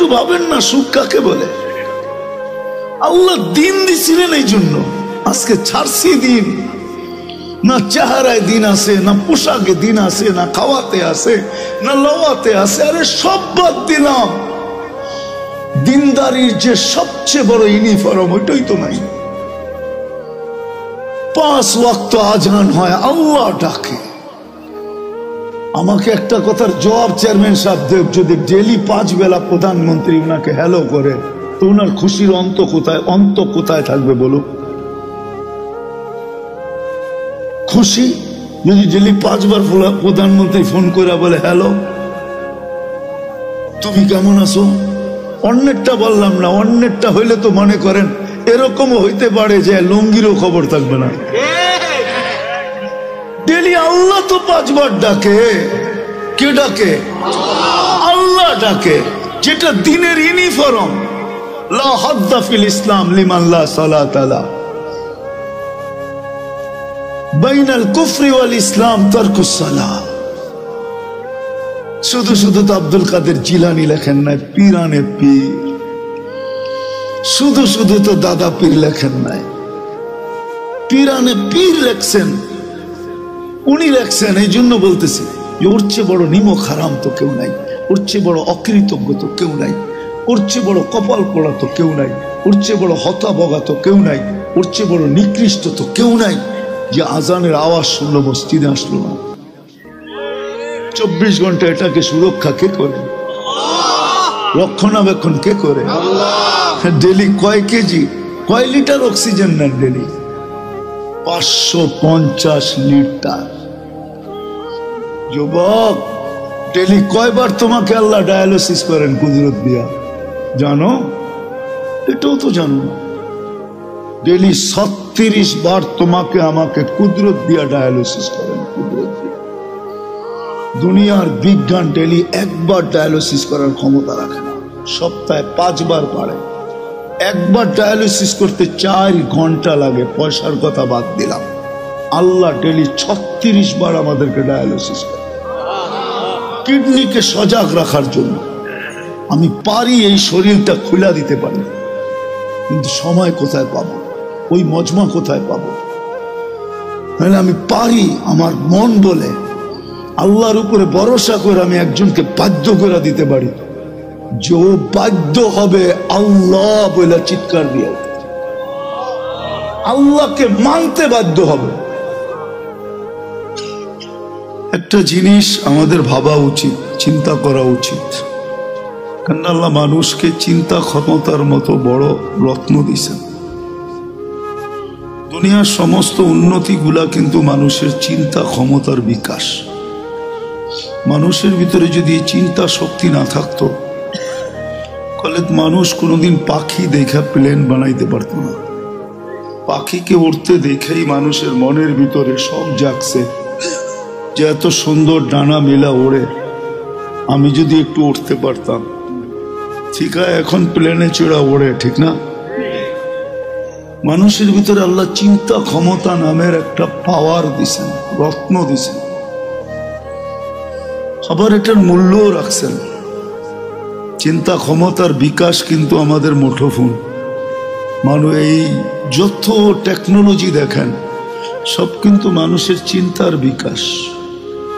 একটু ভাবেন না সুখ কাকে বলে? আল্লাহ দিন দিছিলেন এই জন্য। আজকে ছাড়ছি দিন, না চেহারায় দিন আছে, না পোশাকে দিন আছে, না খাওয়াতে আছে, না লওয়াতে আছে। আরে সব বাদ দিলাম, দিনদারির যে সবচেয়ে বড় ইউনিফর্ম ওইটাই তো নাই। 5 ওয়াক্ত আজান হয়, আল্লাহ ডাকে। আমাকে একটা কথার জবাব চেয়ারম্যান সাহেব দেব, যদি ডেলি 5 বেলা প্রধানমন্ত্রী উনাকে হ্যালো করে তো উনার খুশির অন্ত কোথায়? অন্ত কোথায় থাকবে বলো? খুশি যদি ডেলি 5 বার প্রধানমন্ত্রী ফোন করে বলে হ্যালো তুমি কেমন আছো, অন্যেরটা বললাম না, অন্যেরটা হইলে তো মনে করেন এরকমও হইতে পারে যে লুঙ্গিরও খবর থাকবে না। ডেলি আল্লাহ তো 5 বার ডাকে। কে ডাকে? আল্লাহ ডাকে, যেটা দিনের ইউনিফর্ম। লা হাদ্দা ফিল ইসলাম লিমান লা সালাতা লা, বাইনাল কুফরি ওয়াল ইসলাম তারকুস সালাহ। শুধু শুধু তো আব্দুল কাদের জিলানী লেখেন নাই পীরানে পীর, শুধু শুধু তো দাদা পীর লেখেন নাই, পীরানে পীর লেখছেন। উনি লেখছেন এই জন্য বলতেছি যে ওর চেয়ে বড় নিমক হারাম তো কেউ নাই, ওর চেয়ে বড় অকৃতজ্ঞ তো কেউ নাই, ওর চেয়ে বড় কপাল পোড়া তো কেউ নাই, ওর চেয়ে বড় হতাবগা তো কেউ নাই, ওর চেয়ে বড় নিকৃষ্ট তো কেউ নাই যে আজানের আওয়াজ শুনলো মসজিদে আসলো না। 24 ঘন্টা এটাকে সুরক্ষা কে করে? রক্ষণাবেক্ষণ কে করে? ডেলি কয় কেজি কয় লিটার অক্সিজেন নেন? Daily 550 litre. যুবক, ডেলি কয়বার তোমাকে আল্লাহ ডায়ালিসিস করেন কুদরত দিয়া জানো? এটাও তো জানো না। ডেলি 36 বার তোমাকে আমাকে কুদরত দিয়া ডায়ালিসিস করেন, কুদরত দিয়া। দুনিয়ার বিজ্ঞান ডেলি 1 বার ডায়ালিসিস করার ক্ষমতা রাখে না, সপ্তাহে 5 বার পারে। 1 বার ডায়ালিসিস করতে 4 ঘন্টা লাগে, পয়সার কথা বাদ দিলাম। আল্লাহ ডেলি 36 বার আমাদেরকে ডায়ালিসিস করে, কিডনিকে সজাগ রাখার জন্য। আমি পারি এই শরীরটা খুলে দিতে পারি, কিন্তু সময় কোথায় পাবো? ওই মজমা কোথায় পাবো? তাহলে আমি পারি, আমার মন বলে আল্লাহর উপরে ভরসা করে আমি একজনকে বাধ্য করে দিতে পারি যে ও বাধ্য হবে আল্লাহ বলে চিৎকার দিয়ে, আল্লাহকে মানতে বাধ্য হবে। একটা জিনিস আমাদের ভাবা উচিত, চিন্তা করা উচিত, কারণ আল্লাহ মানুষকে চিন্তা ক্ষমতার মতো বড় রত্ন দিয়েছেন। দুনিয়ার সমস্ত উন্নতিগুলা কিন্তু মানুষের চিন্তা ক্ষমতার বিকাশ। মানুষের ভিতরে যদি চিন্তা শক্তি না থাকতো তাহলে মানুষ কোনোদিন পাখি দেখা প্লেন বানাইতে পারত না। পাখিকে উড়তে দেখেই মানুষের মনের ভিতরে সব জাগছে যে এত সুন্দর ডানা মেলা ওড়ে, আমি যদি একটু উঠতে পারতাম। ঠিক আছে, এখন প্লেনে চড়া ওড়ে, ঠিক না? মানুষের ভিতরে আল্লাহ চিন্তা ক্ষমতা নামের একটা পাওয়ার দিছেন, রত্ন দিছেন, আবার এটার মূল্যও রাখছেন। চিন্তা ক্ষমতার বিকাশ কিন্তু আমাদের মুঠোফোন। মানুষ এই যত টেকনোলজি দেখেন সব কিন্তু মানুষের চিন্তার বিকাশ,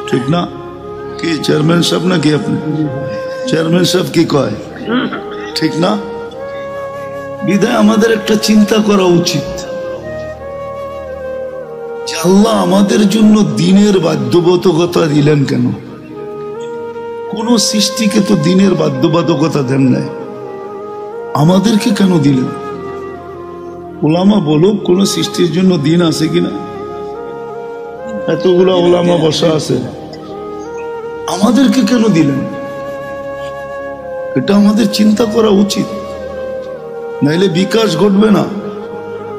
ঠিক না? কি চেয়ারম্যান সাহেব নাকি আপনি? চেয়ারম্যান সাহেব কি কয়, ঠিক না? বিধায় আমাদের একটা চিন্তা করা উচিত যে আল্লাহ আমাদের জন্য দিনের বাধ্যবাধকতা দিলেন কেন? কোন সৃষ্টিকে তো দিনের বাধ্যবাধকতা দেন নাই, আমাদেরকে কেন দিলেন? ওলামা বলুক কোন সৃষ্টির জন্য দিন আছে কিনা? এতগুলো ওলামা বসা আছে, আমাদেরকে কেন দিলেন? এটা আমাদের চিন্তা করা উচিত, নাইলে বিকাশ ঘটবে না।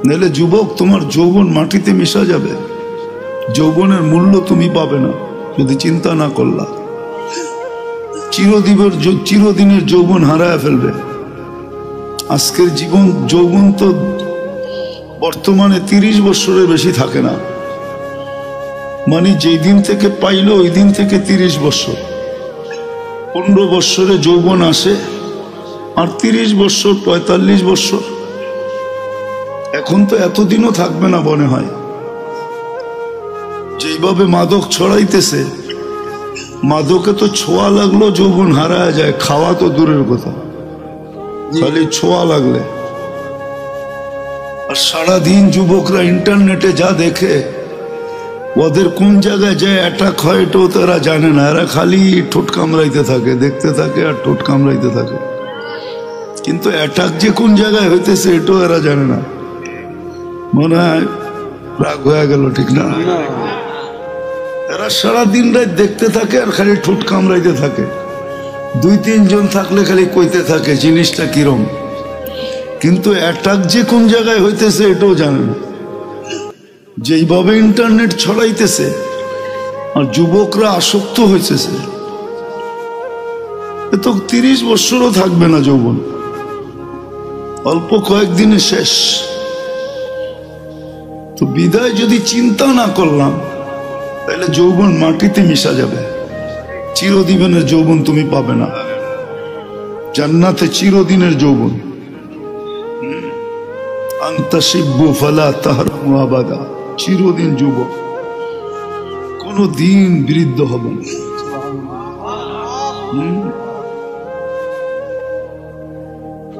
নাইলে যুবক, তোমার যৌবন মাটিতে মিশা যাবে, যৌবনের মূল্য তুমি পাবে না যদি চিন্তা না করলা। চিরদিনের যৌবন হারায় ফেলবে। আজকের যৌবন তো বর্তমানে 30 বছরের বেশি থাকে না, মানে যেই দিন থেকে পাইলো ওই দিন থেকে 30 বছর। 15 বছরে যৌবন আসে, আর 30 বছর 45 বছর, এখন তো এতদিনও থাকবে না মনে হয়। যেভাবে মাদক ছড়াইতেছে, মাদকে তো ছোঁয়া লাগলো যৌবন হারায় যায়, খাওয়া তো দূরের কথা, খালি ছোঁয়া লাগলে। আর সারাদিন যুবকরা ইন্টারনেটে যা দেখে, ওদের কোন জায়গায় যে অ্যাটাক হয় এটাও তারা জানে না। এরা খালি ঠোঁট কামড়াইতে থাকে, দেখতে থাকে আর ঠোঁট কামড়াইতে থাকে, কিন্তু অ্যাটাক যে কোন জায়গায় হইতেছে এটাও এরা জানে না। মনে হয় রাগ হয়ে গেল, ঠিক না? এরা সারাদিন রাত দেখতে থাকে আর খালি ঠোঁট কামড়াইতে থাকে। 2-3 জন থাকলে খালি কইতে থাকে জিনিসটা কিরম, কিন্তু অ্যাটাক যে কোন জায়গায় হইতেছে এটাও জানে না। যেইভাবে ইন্টারনেট ছড়াইতেছে আর যুবকরা আসক্ত হইতেছে, এ তো 30 বছরও থাকবে না যৌবন, অল্প কয়েকদিনে শেষ। তো বিদায় যদি চিন্তা না করলাম, তাহলে যৌবন মাটিতে মিশা যাবে। চিরদিনের যৌবন তুমি পাবে না জান্নাতে, চিরদিনের যৌবন। আনতা শিব্বু ফালা তাহরামু আবাদা, চিরদিন যুবক, কোন দিন বৃদ্ধ হবে না।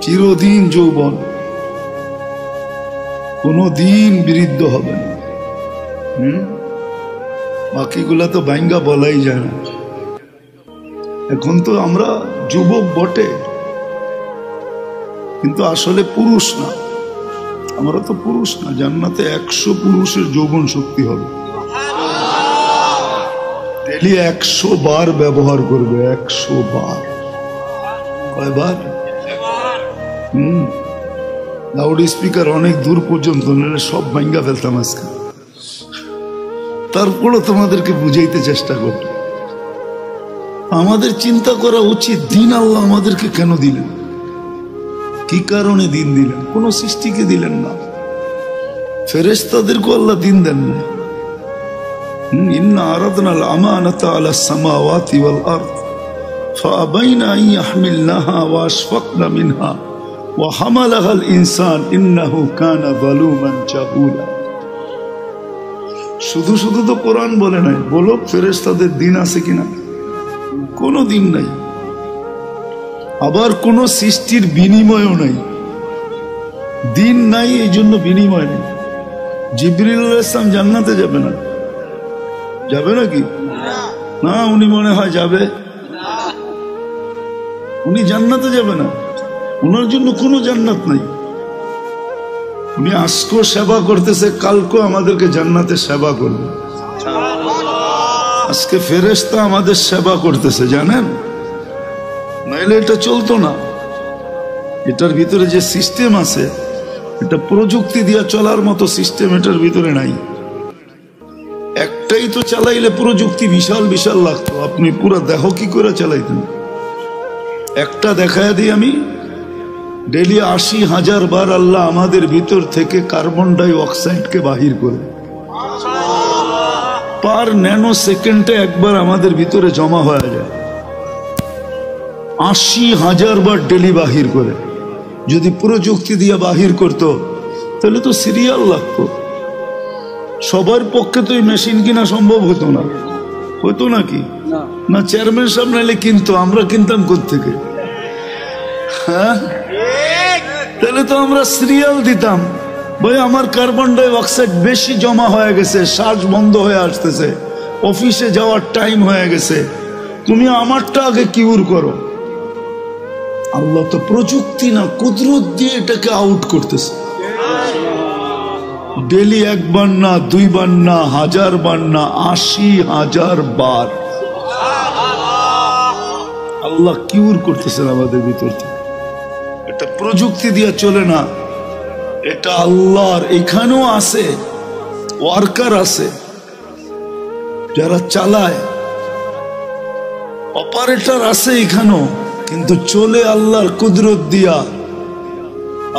চিরদিন যৌবন, কোন দিন বৃদ্ধ হবে না। বাকিগুলা তো ভাঙ্গা বলাই যায় না। এখন তো আমরা যুবক বটে, কিন্তু আসলে পুরুষ না। আমরা তো পুরুষ না। জান্নাতে 100 পুরুষের যৌবন শক্তি হবে। ডেলি 100 বার ব্যবহার করবে, 100 বার। কয়বার? লাউড স্পিকার অনেক দূর পর্যন্ত, নাহলে সব ভাঙ্গা ফেলতাম আজকে। তারপরও তোমাদেরকে বুঝাইতে চেষ্টা করব। আমাদের চিন্তা করা উচিত, দিন আল্লাহ আমাদেরকে কেন দিলেন, কি কারণে দিন দিলেন? কোন সৃষ্টিকে দিলেন না, ফেরেশতাদেরকে আল্লাহ দিন দেন না। ইন্না আরাদনাল আমানাতা আলাস সামাওয়াতি ওয়াল আরদ ফাআবাইনা আন ইয়াহমিলনাহা ওয়া আশফাকনা মিনহা ওয়া হামালাহাল ইনসান ইন্নাহু কানা যালুমান জাহুলা। শুধু শুধু তো কোরআন বলে নাই, বলো ফেরেশতাদের দিন আছে কিনা? কোনো দিন নাই। আবার কোন সৃষ্টির বিনিময়ও নাই। দিন নাই, এই জন্য বিনিময় নেই। জিবরিল আলাইহিস সালাম জান্নাতে যাবে না, যাবে নাকি? না, উনি মনে হয় যাবে। উনি জান্নাতে যাবে না, ওনার জন্য কোনো জান্নাত নাই। উনি আজকেও সেবা করতেছে, কালকেও আমাদেরকে জান্নাতে সেবা করবে। আজকে ফেরেশতা আমাদের সেবা করতেছে, জানেন? নাইলে এটা চলতো না। এটার ভিতরে যে সিস্টেম আছে, এটা প্রযুক্তি দিয়ে চলার মতো সিস্টেম এটার ভিতরে নাই। একটাই তো চালাইলে প্রযুক্তি বিশাল বিশাল লাগতো, আপনি পুরো দেহ কি করে চালাইতেন? একটা দেখায় দিই আমি, ডেলি 80,000 বার আল্লাহ আমাদের ভিতর থেকে কার্বন ডাই অক্সাইডকে বাহির করে, পার ন্যানো সেকেন্ডে একবার আমাদের ভিতরে জমা হয়ে যায়। 80,000 বার ডেলি বাহির করে। যদি প্রযুক্তি দিয়ে বাহির করতো তাহলে তো সিরিয়াল লাগতো। সবার পক্ষে তো এই মেশিন কিনা সম্ভব হতো না। হতো নাকি? না, চেয়ারম্যান সাহেব নাইলে কিনতো, আমরা কিনতাম কোত্থেকে? হ্যাঁ, তাহলে তো আমরা সিরিয়াল দিতাম, ভাই আমার কার্বন ডাই অক্সাইড বেশি জমা হয়ে গেছে, শ্বাস বন্ধ হয়ে আসতেছে, অফিসে যাওয়ার টাইম হয়ে গেছে, তুমি আমারটা আগে কিউর করো। আল্লাহ তো প্রযুক্তি না, কুদরত দিয়ে এটাকে আউট করতেছে। ডেলি 1 বার না, 2 বার না, 1000 বার না, 80,000 বার আল্লাহ কিউর করতেছেন আমাদের ভিতর থেকে। এটা প্রযুক্তি দিয়ে চলে না, এটা আল্লাহর। এখানেও আছে ওয়ার্কার, আছে যারা চালায়, অপারেটর আছে এখানেও, কিন্তু চলে আল্লাহর কুদরত দিয়া।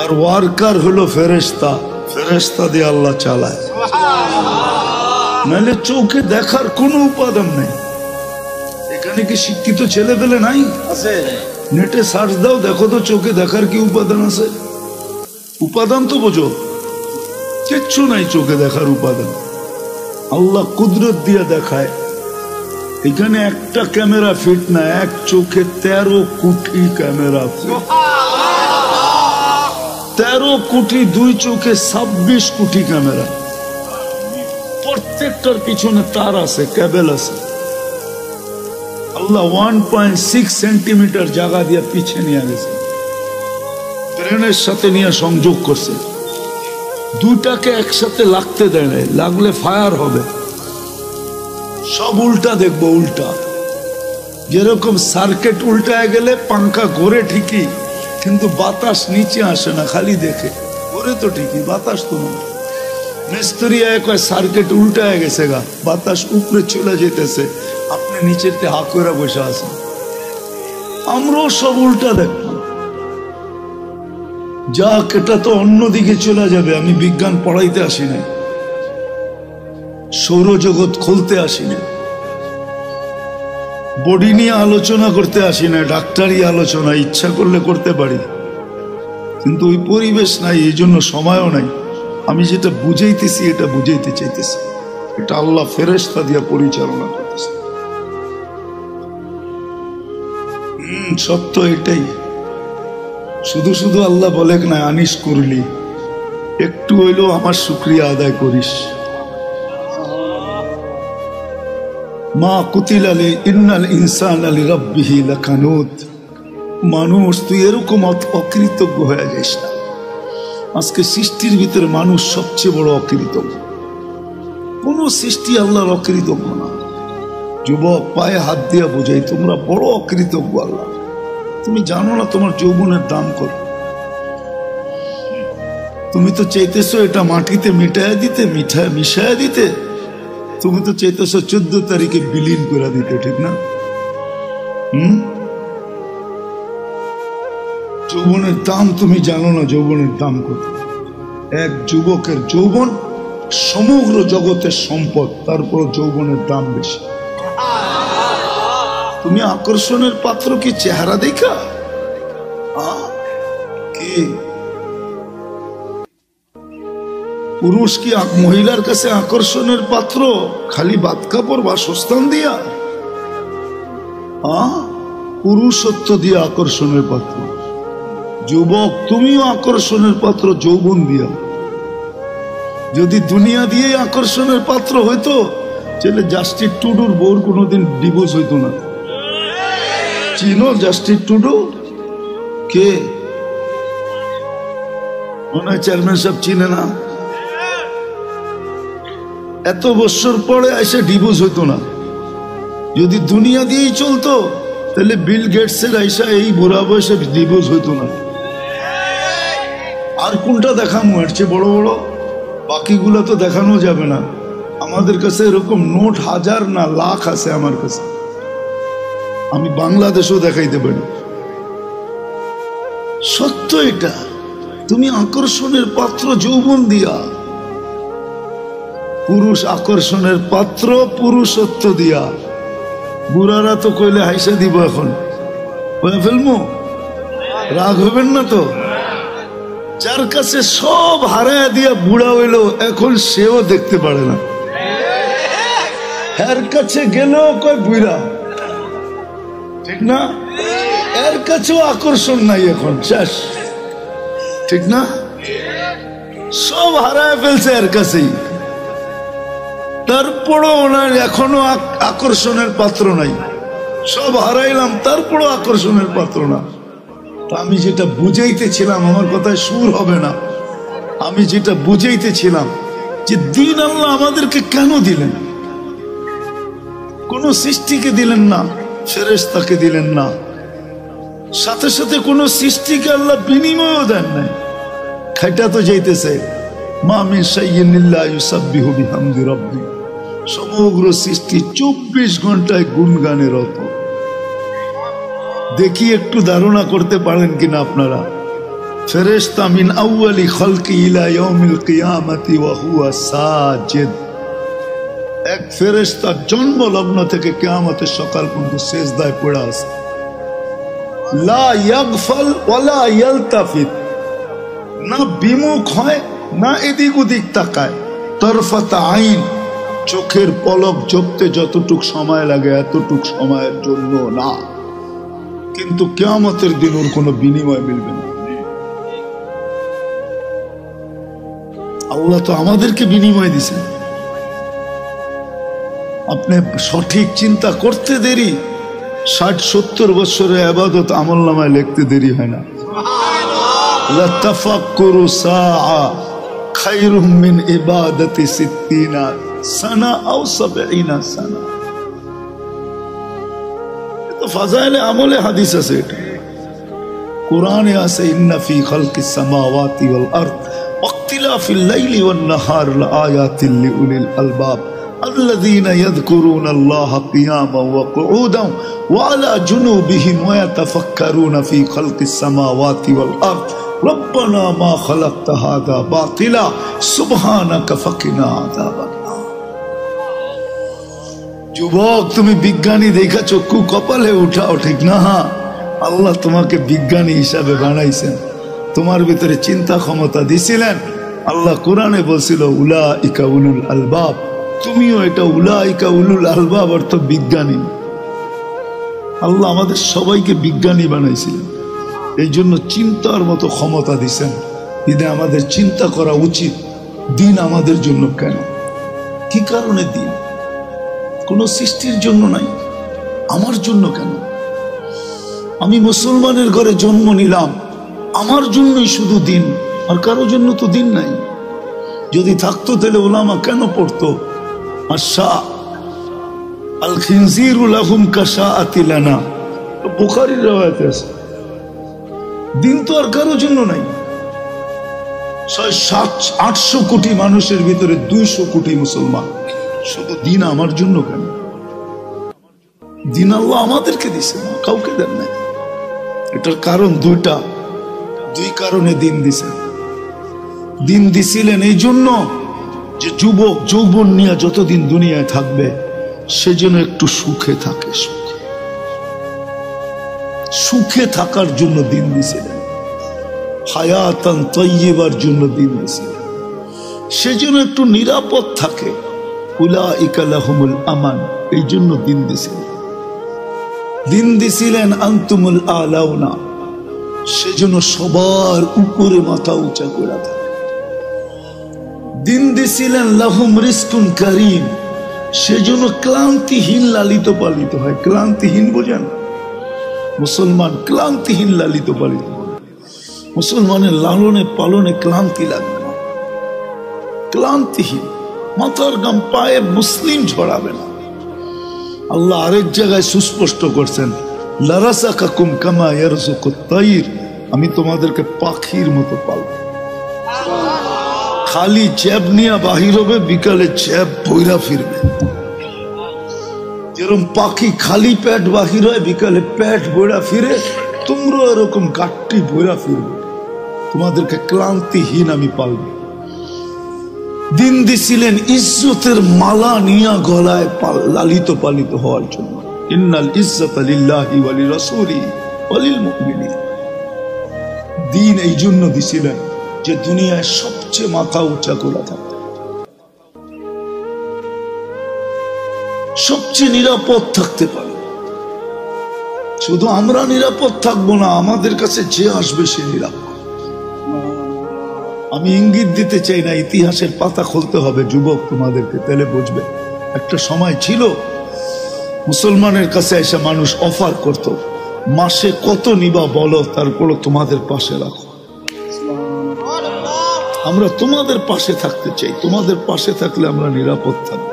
আর ওয়ার্কার হলো ফেরেশতা, ফেরেশতা দিয়ে আল্লাহ চালায়। নাহলে চোখে দেখার কোনো উপাদান নেই। এখানে কি শিক্ষিত ছেলে পেলে নাই? আছে। নেটে সার্চ দাও, দেখো তো চোখে দেখার কি উপাদান আছে? উপাদান তো বোঝো, কিচ্ছু নাই চোখে দেখার উপাদান। আল্লাহ কুদরত দিয়ে দেখায়। এখানে একটা ক্যামেরা ফিট না, এক চোখে 13 কোটি ক্যামেরা ফিট। 13 কোটি, 2 চোখে 26 কোটি ক্যামেরা। প্রত্যেকটার পিছনে তার আছে, কেবল আছে। আল্লাহ 1.6 সেন্টিমিটার জায়গা দিয়ে পিছে নিয়ে গেছে, ট্রেনের সাথে নিয়ে সংযোগ করছে। দুটাকে একসাথে লাগতে দেয় নাই, লাগলে ফায়ার হবে। সব উল্টা দেখবো, উল্টা। যেরকম সার্কিট উল্টায় গেলে পাঙ্খা ঘোরে ঠিকই, কিন্তু বাতাস নিচে আসে না, খালি দেখে। ঘোরে তো ঠিকই, বাতাস তো না। মিস্ত্রি এক সার্কিট উল্টায় গেছে গা, বাতাস উপরে চলে যেতেছে, আপনি নিচেতে হা করে বসে আছেন। আমরাও সব উল্টা দেখবো। যাক, এটা তো অন্যদিকে চলে যাবে। আমি বিজ্ঞান পড়াইতে আসি না, সৌরজগৎ খুলতে আসি না, বডি নিয়ে আলোচনা করতে আসি না, ডাক্তারি আলোচনা ইচ্ছা করলে করতে পারি, কিন্তু ওই পরিবেশ নাই, এই জন্য সময়ও নাই। আমি যেটা বুঝাইতেছি এটা বুঝাইতে চাইতেছি, এটা আল্লাহ ফেরেশতা দিয়া পরিচালনা করতেছে। সত্য এটাই। শুধু শুধু আল্লাহ বলে না আনিস করলি, একটু হইলেও আমার শুকরিয়া আদায় করিস। মা কুতিল আলী ইন্নাল ইনসান আলী রাব্বিহি লাকানুত। মানুষ তুই এরকম অকৃতজ্ঞ হয়ে যাস না। আজকে সৃষ্টির ভিতরে মানুষ সবচেয়ে বড় অকৃতজ্ঞ। কোন সৃষ্টি আল্লাহর অকৃতজ্ঞ না। যুবক, পায়ে হাত দিয়া বোঝাই, তোমরা বড় অকৃতজ্ঞ আল্লাহ। তুমি জানো না তোমার যৌবনের দাম কত? তুমি তো চাইতেছো এটা মাটিতে মিটাইয়া দিতে, মিশাইয়া দিতে। তুমি তো চাইতেছো 14 তারিখে বিলীন করে দিতে, ঠিক না? যৌবনের দাম তুমি জানো না, যৌবনের দাম কত? এক যুবকের যৌবন সমগ্র জগতের সম্পদ, তারপর যৌবনের দাম বেশি। তুমি আকর্ষণের পাত্র কি চেহারা দেখা? কি পুরুষ কি মহিলার কাছে আকর্ষণের পাত্র খালি বাদ কাপড় বাসস্থান দিয়া? পুরুষত্ব দিয়ে আকর্ষণের পাত্র। যুবক, তুমিও আকর্ষণের পাত্র যৌবন দিয়া। যদি দুনিয়া দিয়ে আকর্ষণের পাত্র হইতো, তাহলে জাস্টিস টুডুর বউর কোনোদিন ডিভোর্স হইতো না। চিনো জাস্টিস টুডু? কে? মনে হয় চেয়ারম্যান সাহেব চিনে না। এত বছর পরে এসে ডিভোর্স হইতো না। যদি দুনিয়া দিয়েই চলতো, তাহলে বিল গেটসের আইসা এই বুড়া বয়সে ডিভোর্স হইতো না। আর কোনটা দেখানো? এর চেয়ে বড় বড় বাকিগুলো তো দেখানো যাবে না। আমাদের কাছে এরকম নোট হাজার না লাখ আছে আমার কাছে, আমি বাংলাদেশও দেখাইতে পারি। সত্য এটা। তুমি আকর্ষণের পাত্র যৌবন দিয়া। পুরুষ আকর্ষণের পাত্র পুরুষত্ব দিয়া। বুড়ারা তো কইলে হাইসা দিব, এখন বলে ফেলবো, রাগ হবেন না তো? যার কাছে সব হারায় দিয়া বুড়া হইল, এখন সেও দেখতে পারে না। এর কাছে গেলেও কয় বুড়া, ঠিক না? এর কাছেও আকর্ষণ নাই, এখন শেষ, ঠিক না? সব হারায় ফেলছে এর কাছেই, তারপরও ওনার এখনো আকর্ষণের পাত্র নাই। সব হারাইলাম, তারপরও আকর্ষণের পাত্র না। তা আমি যেটা বুঝাইতেছিলাম, আমার কথায় সুর হবে না, আমি যেটা বুঝাইতেছিলাম যে দিন আল্লাহ আমাদেরকে কেন দিলেন? কোন সৃষ্টিকে দিলেন না, ফেরেশতাকে দিলেন না, সাথে সাথে কোন সৃষ্টিকে আল্লাহ বিনিময়ও দেন নাই। খাইটা তো যাইতেছে, মা মিন শাইইন ইল্লা ইউসাব্বিহু বিহামদি রাব্বি। সমগ্র সৃষ্টি 24 ঘন্টায় গুণগানে রত। দেখি একটু ধারণা করতে পারেন কিনা আপনারা? ফেরেশতা মিন আউয়ালি খালকি ইলা ইয়াউমিল কিয়ামতি ওয়া হুয়া সাজিদ। এক ফেরেশতা জন্ম লগ্ন থেকে কিয়ামতের সকাল পর্যন্ত সিজদায় পড়ে আছে। লা ইয়াগফাল ওয়ালা ইয়ালতাফিত, না বিমুখ হয় না এদিক ওদিক তাকায়। তরফাত আইন, চোখের পলক ঝপতে যতটুক সময় লাগে এতটুক সময়ের জন্য না। কিন্তু কিয়ামতের দিন ওর কোনো বিনিময় মিলবে না। আল্লাহ তো আমাদেরকে বিনিময় দিছেন। আপনি সঠিক চিন্তা করতে দেরি, 60-70 বছরের ইবাদত আমলনামায় লিখতে দেরি হয় না। লা তাফাক্কুরু সাআ খায়রুম মিন ইবাদাতি 60 সানা আও 70 সানা। তো ফাজাইলে আমলে হাদিস আছে, এটা কোরআনে আছে। ইন্না ফি খালকিস সামাওয়াতি ওয়াল আরদ ওয়াখতিলাফিল লাইলি ওয়ান নাহার লাআয়াতিন লিউলিল আলবাব الذين يذكرون الله قياما وقعودا وعلى جنوبهم ويتفكرون في خلق السماوات والأرض ربنا ما خلقت هذا باطلا سبحانك فقنا عذاب النار। যুবক, তুমি বিজ্ঞানী দেখা চক্ষু কপালে উঠাও, ঠিক না? আল্লাহ তোমাকে বিজ্ঞানী হিসাবে বানাইছেন, তোমার ভিতরে চিন্তা ক্ষমতা দিছিলেন। আল্লাহ কোরআনে বলছিল উলাইকা উলুল আলবাব, তুমিও এটা উলাইকা উলুল আলবাব অর্থ বিজ্ঞানী। আল্লাহ আমাদের সবাইকে বিজ্ঞানী বানাইছিলেন, এই জন্য চিন্তার মতো ক্ষমতা দিছেন। দিনে আমাদের চিন্তা করা উচিত, দিন আমাদের জন্য কেন, কি কারণে দিন? কোন সৃষ্টির জন্য নাই, আমার জন্য কেন? আমি মুসলমানের ঘরে জন্ম নিলাম, আমার জন্যই শুধু দিন, আর কারো জন্য তো দিন নাই। যদি থাকতো তাহলে উলামা কেন পড়তো আল খিনজিরু লাহুম কাশাআতি লানা, বুখারীর রওয়ায়াত আছে। দিন তো আর কারো জন্য নাই। 700-800 কোটি মানুষের ভিতরে 200 কোটি মুসলমান, শুধু দিন আমার জন্য কেন? দিন আল্লাহ আমাদেরকে দিছে, কাউকে দেন নাই। এটার কারণ দুইটা, দুই কারণে দিন দিছেন। দিন দিছিলেন এই জন্য যে যুবক যৌবন নিয়ে যতদিন দুনিয়ায় থাকবে সেজন্য একটু সুখে থাকে, সুখে থাকার জন্য দিন দিছিলেন। হায়াতান তাইয়্যিবার জন্য দিন দিছিলেন, সেজন্য একটু নিরাপদ থাকে। উলাইকা লাহুমুল আমান, এই জন্য দিন দিছিলেন। দিন দিছিলেন আনতুমুল আলাউনা, সেজন্য সবার উপরে মাথা উঁচা করে থাকে। দিন দিছিলেন লাহুম রিজকুন কারীম, সেজন্য ক্লান্তিহীন লালিত পালিত হয়। ক্লান্তিহীন বোঝেন? মুসলমান ক্লান্তিহীন লালিত পালিত। মুসলমানের লালনে পালনে ক্লান্তি লাগবে না, ক্লান্তিহীন, মাথার গাম পায়ে মুসলিম ঝরাবে না। আল্লাহ আরেক জায়গায় সুস্পষ্ট করছেন, লারাসাকাকুম কামা ইয়ারযুকুত তাইর, আমি তোমাদেরকে পাখির মতো পালব। খালি জ্যাব নিয়ে বাহির হবে, বিকালে জ্যাব বইরা ফিরবে। যেরকম পাখি খালি পেট বাহির হয়, বিকালে পেট বইরা ফিরে, তোমরা এরকম গাট্টি বইরা ফিরবে। তোমাদেরকে ক্লান্তিহীন আমি পালব। দিন দিছিলেন ইজ্জতের মালা নিয়া গলায় লালিত পালিত হওয়ার জন্য। ইন্নাল ইজ্জাতা লিল্লাহি ওয়া লিরাসূলিহি ওয়া লিল মুমিনিন। দিন এই জন্য দিছিলেন যে দুনিয়ায় সবচেয়ে মাথা উঁচা করে থাকতে, সবচেয়ে নিরাপদ থাকতে পারে। শুধু আমরা নিরাপদ থাকবো না, আমাদের কাছে যে আসবে সে নিরাপদ। আমি ইঙ্গিত দিতে চাই না, ইতিহাসের পাতা খুলতে হবে যুবক তোমাদেরকে, তাহলে বুঝবে। একটা সময় ছিল মুসলমানের কাছে এসে মানুষ অফার করত, মাসে কত নিবা বলো, তারপরও তোমাদের পাশে রাখো। আমরা তোমাদের পাশে থাকতে চাই, তোমাদের পাশে থাকলে আমরা নিরাপদ থাকবো।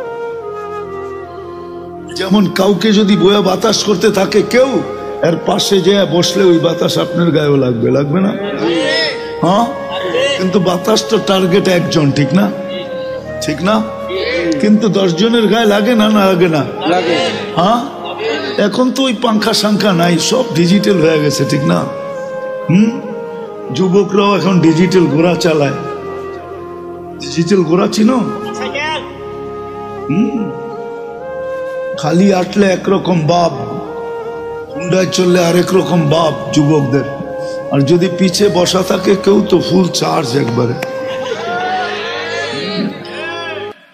যেমন কাউকে যদি বয়া বাতাস করতে থাকে কেউ, এর পাশে যে বসলে ওই বাতাস আপনার গায়েও লাগবে, লাগবে না? হ্যাঁ, কিন্তু বাতাস তো টার্গেট একজন, ঠিক না? ঠিক না? কিন্তু 10 জনের গায়ে লাগে না, না লাগে না? হ্যাঁ, এখন তো ওই পাংখা সাংখা নাই, সব ডিজিটাল হয়ে গেছে, ঠিক না? যুবকরাও এখন ডিজিটাল ঘোড়া চালায়। ডিজিটাল ঘোড়া চিনো? খালি আটলে একরকম বাপ, হুন্ডায় চললে আরেক রকম বাপ যুবকদের, আর যদি পিছে বসা থাকে কেউ তো ফুল চার্জ একবারে,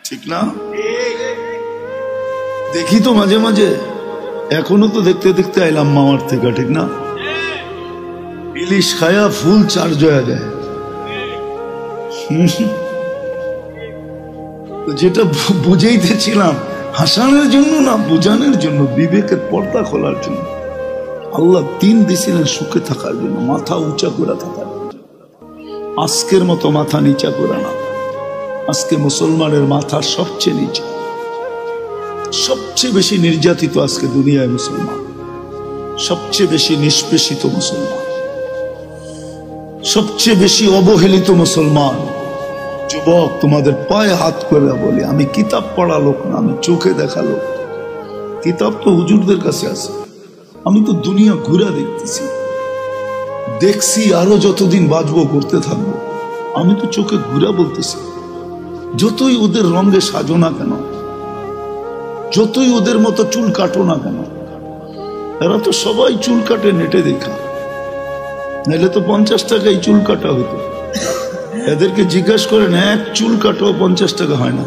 ঠিক না? দেখি তো মাঝে মাঝে, এখনো তো দেখতে দেখতে আইলাম মামার থেকে, ঠিক না? ইলিশ খায়া ফুল চার্জ হয়ে যায়। যেটা বুঝাইতেছিলাম, হাসানোর জন্য না, বোঝানোর জন্য, বিবেকের পর্দা খোলার জন্য। আল্লাহ দিন দিয়েছিলেন সুখে থাকার জন্য, মাথা উঁচা করে থাকার জন্য। আজকের মতো মাথা নিচা করে না। আজকে মুসলমানের মাথা সবচেয়ে নিচে, সবচেয়ে বেশি নির্যাতিত আজকে দুনিয়ায় মুসলমান, সবচেয়ে বেশি নিষ্পেষিত মুসলমান, সবচেয়ে বেশি অবহেলিত মুসলমান। যুবক, তোমাদের পায়ে হাত করে বলি, আমি কিতাব পড়া লোক না, আমি চোখে দেখা লোক। কিতাব তো হুজুরদের কাছে আছে, আমি তো দুনিয়া ঘুরে দেখতেছি, দেখছি, আরো যতদিন বাঁচবো করতে থাকবো। আমি তো চোখে ঘুরা বলতেছি, যতই ওদের রঙে সাজো না কেন, যতই ওদের মতো চুল কাটো না কেন, এরা তো সবাই চুল কাটে নেটে দেখা, নাহলে তো 50 টাকায় চুল কাটা হতো। এদেরকে জিজ্ঞাসা করেন, এক চুল কাটাও 50 টাকা হয় না।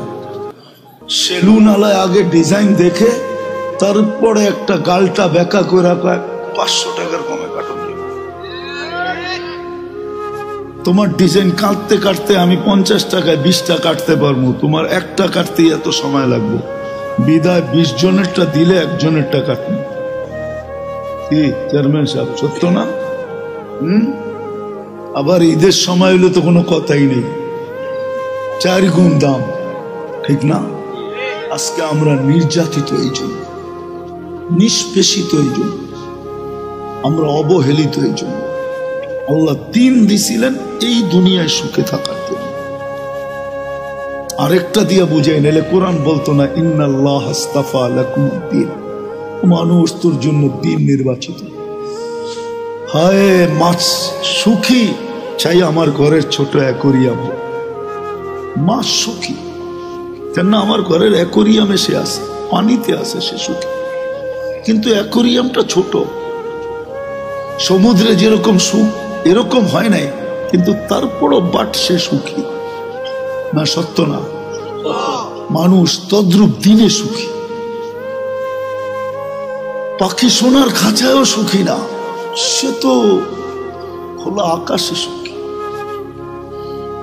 সেলুন আলায় আগে ডিজাইন দেখে তারপরে একটা গালটা বেঁকা করে রাখা, 500 টাকার কমে কাটো। তোমার ডিজাইন কাটতে কাটতে আমি 50 টাকায় 20টা কাটতে পারবো, তোমার একটা কাটতে এত সময় লাগবে। বিদায় 20 জনেরটা দিলে একজনেরটা কাটবে। কি চেয়ারম্যান সাহেব, সত্য না? আবার ঈদের সময় হলে তো কোনো কথাই নেই, 4 গুণ দাম, ঠিক না? আজকে আমরা নির্যাতিত এই জন্য, নিষ্পেষিত এই জন্য, আমরা অবহেলিত এই জন্য। আল্লাহ দিন দিছিলেন এই দুনিয়ায় সুখে থাকার জন্য। আরেকটা দিয়া বুঝাই, নাহলে কোরআন বলতো না, ইন্নাল্লাহ আস্তাফা লাকুমুদ্দিন, মানুষ তোর জন্য দিন নির্বাচিত। হায় মাছ সুখী চাই আমার ঘরের ছোট অ্যাকোরিয়াম, মাছ সুখী কেন? আমার ঘরের অ্যাকোরিয়ামে সে আছে, পানিতে আছে, সে সুখী। কিন্তু অ্যাকোরিয়ামটা ছোট, সমুদ্রে যেরকম সুখ এরকম হয় নাই, কিন্তু তারপরও বাট সে সুখী না, সত্য না? মানুষ তদ্রূপ দিনে সুখী। পাখি সোনার খাঁচায়ও সুখী না, সে তো খোলা আকাশে সুখী।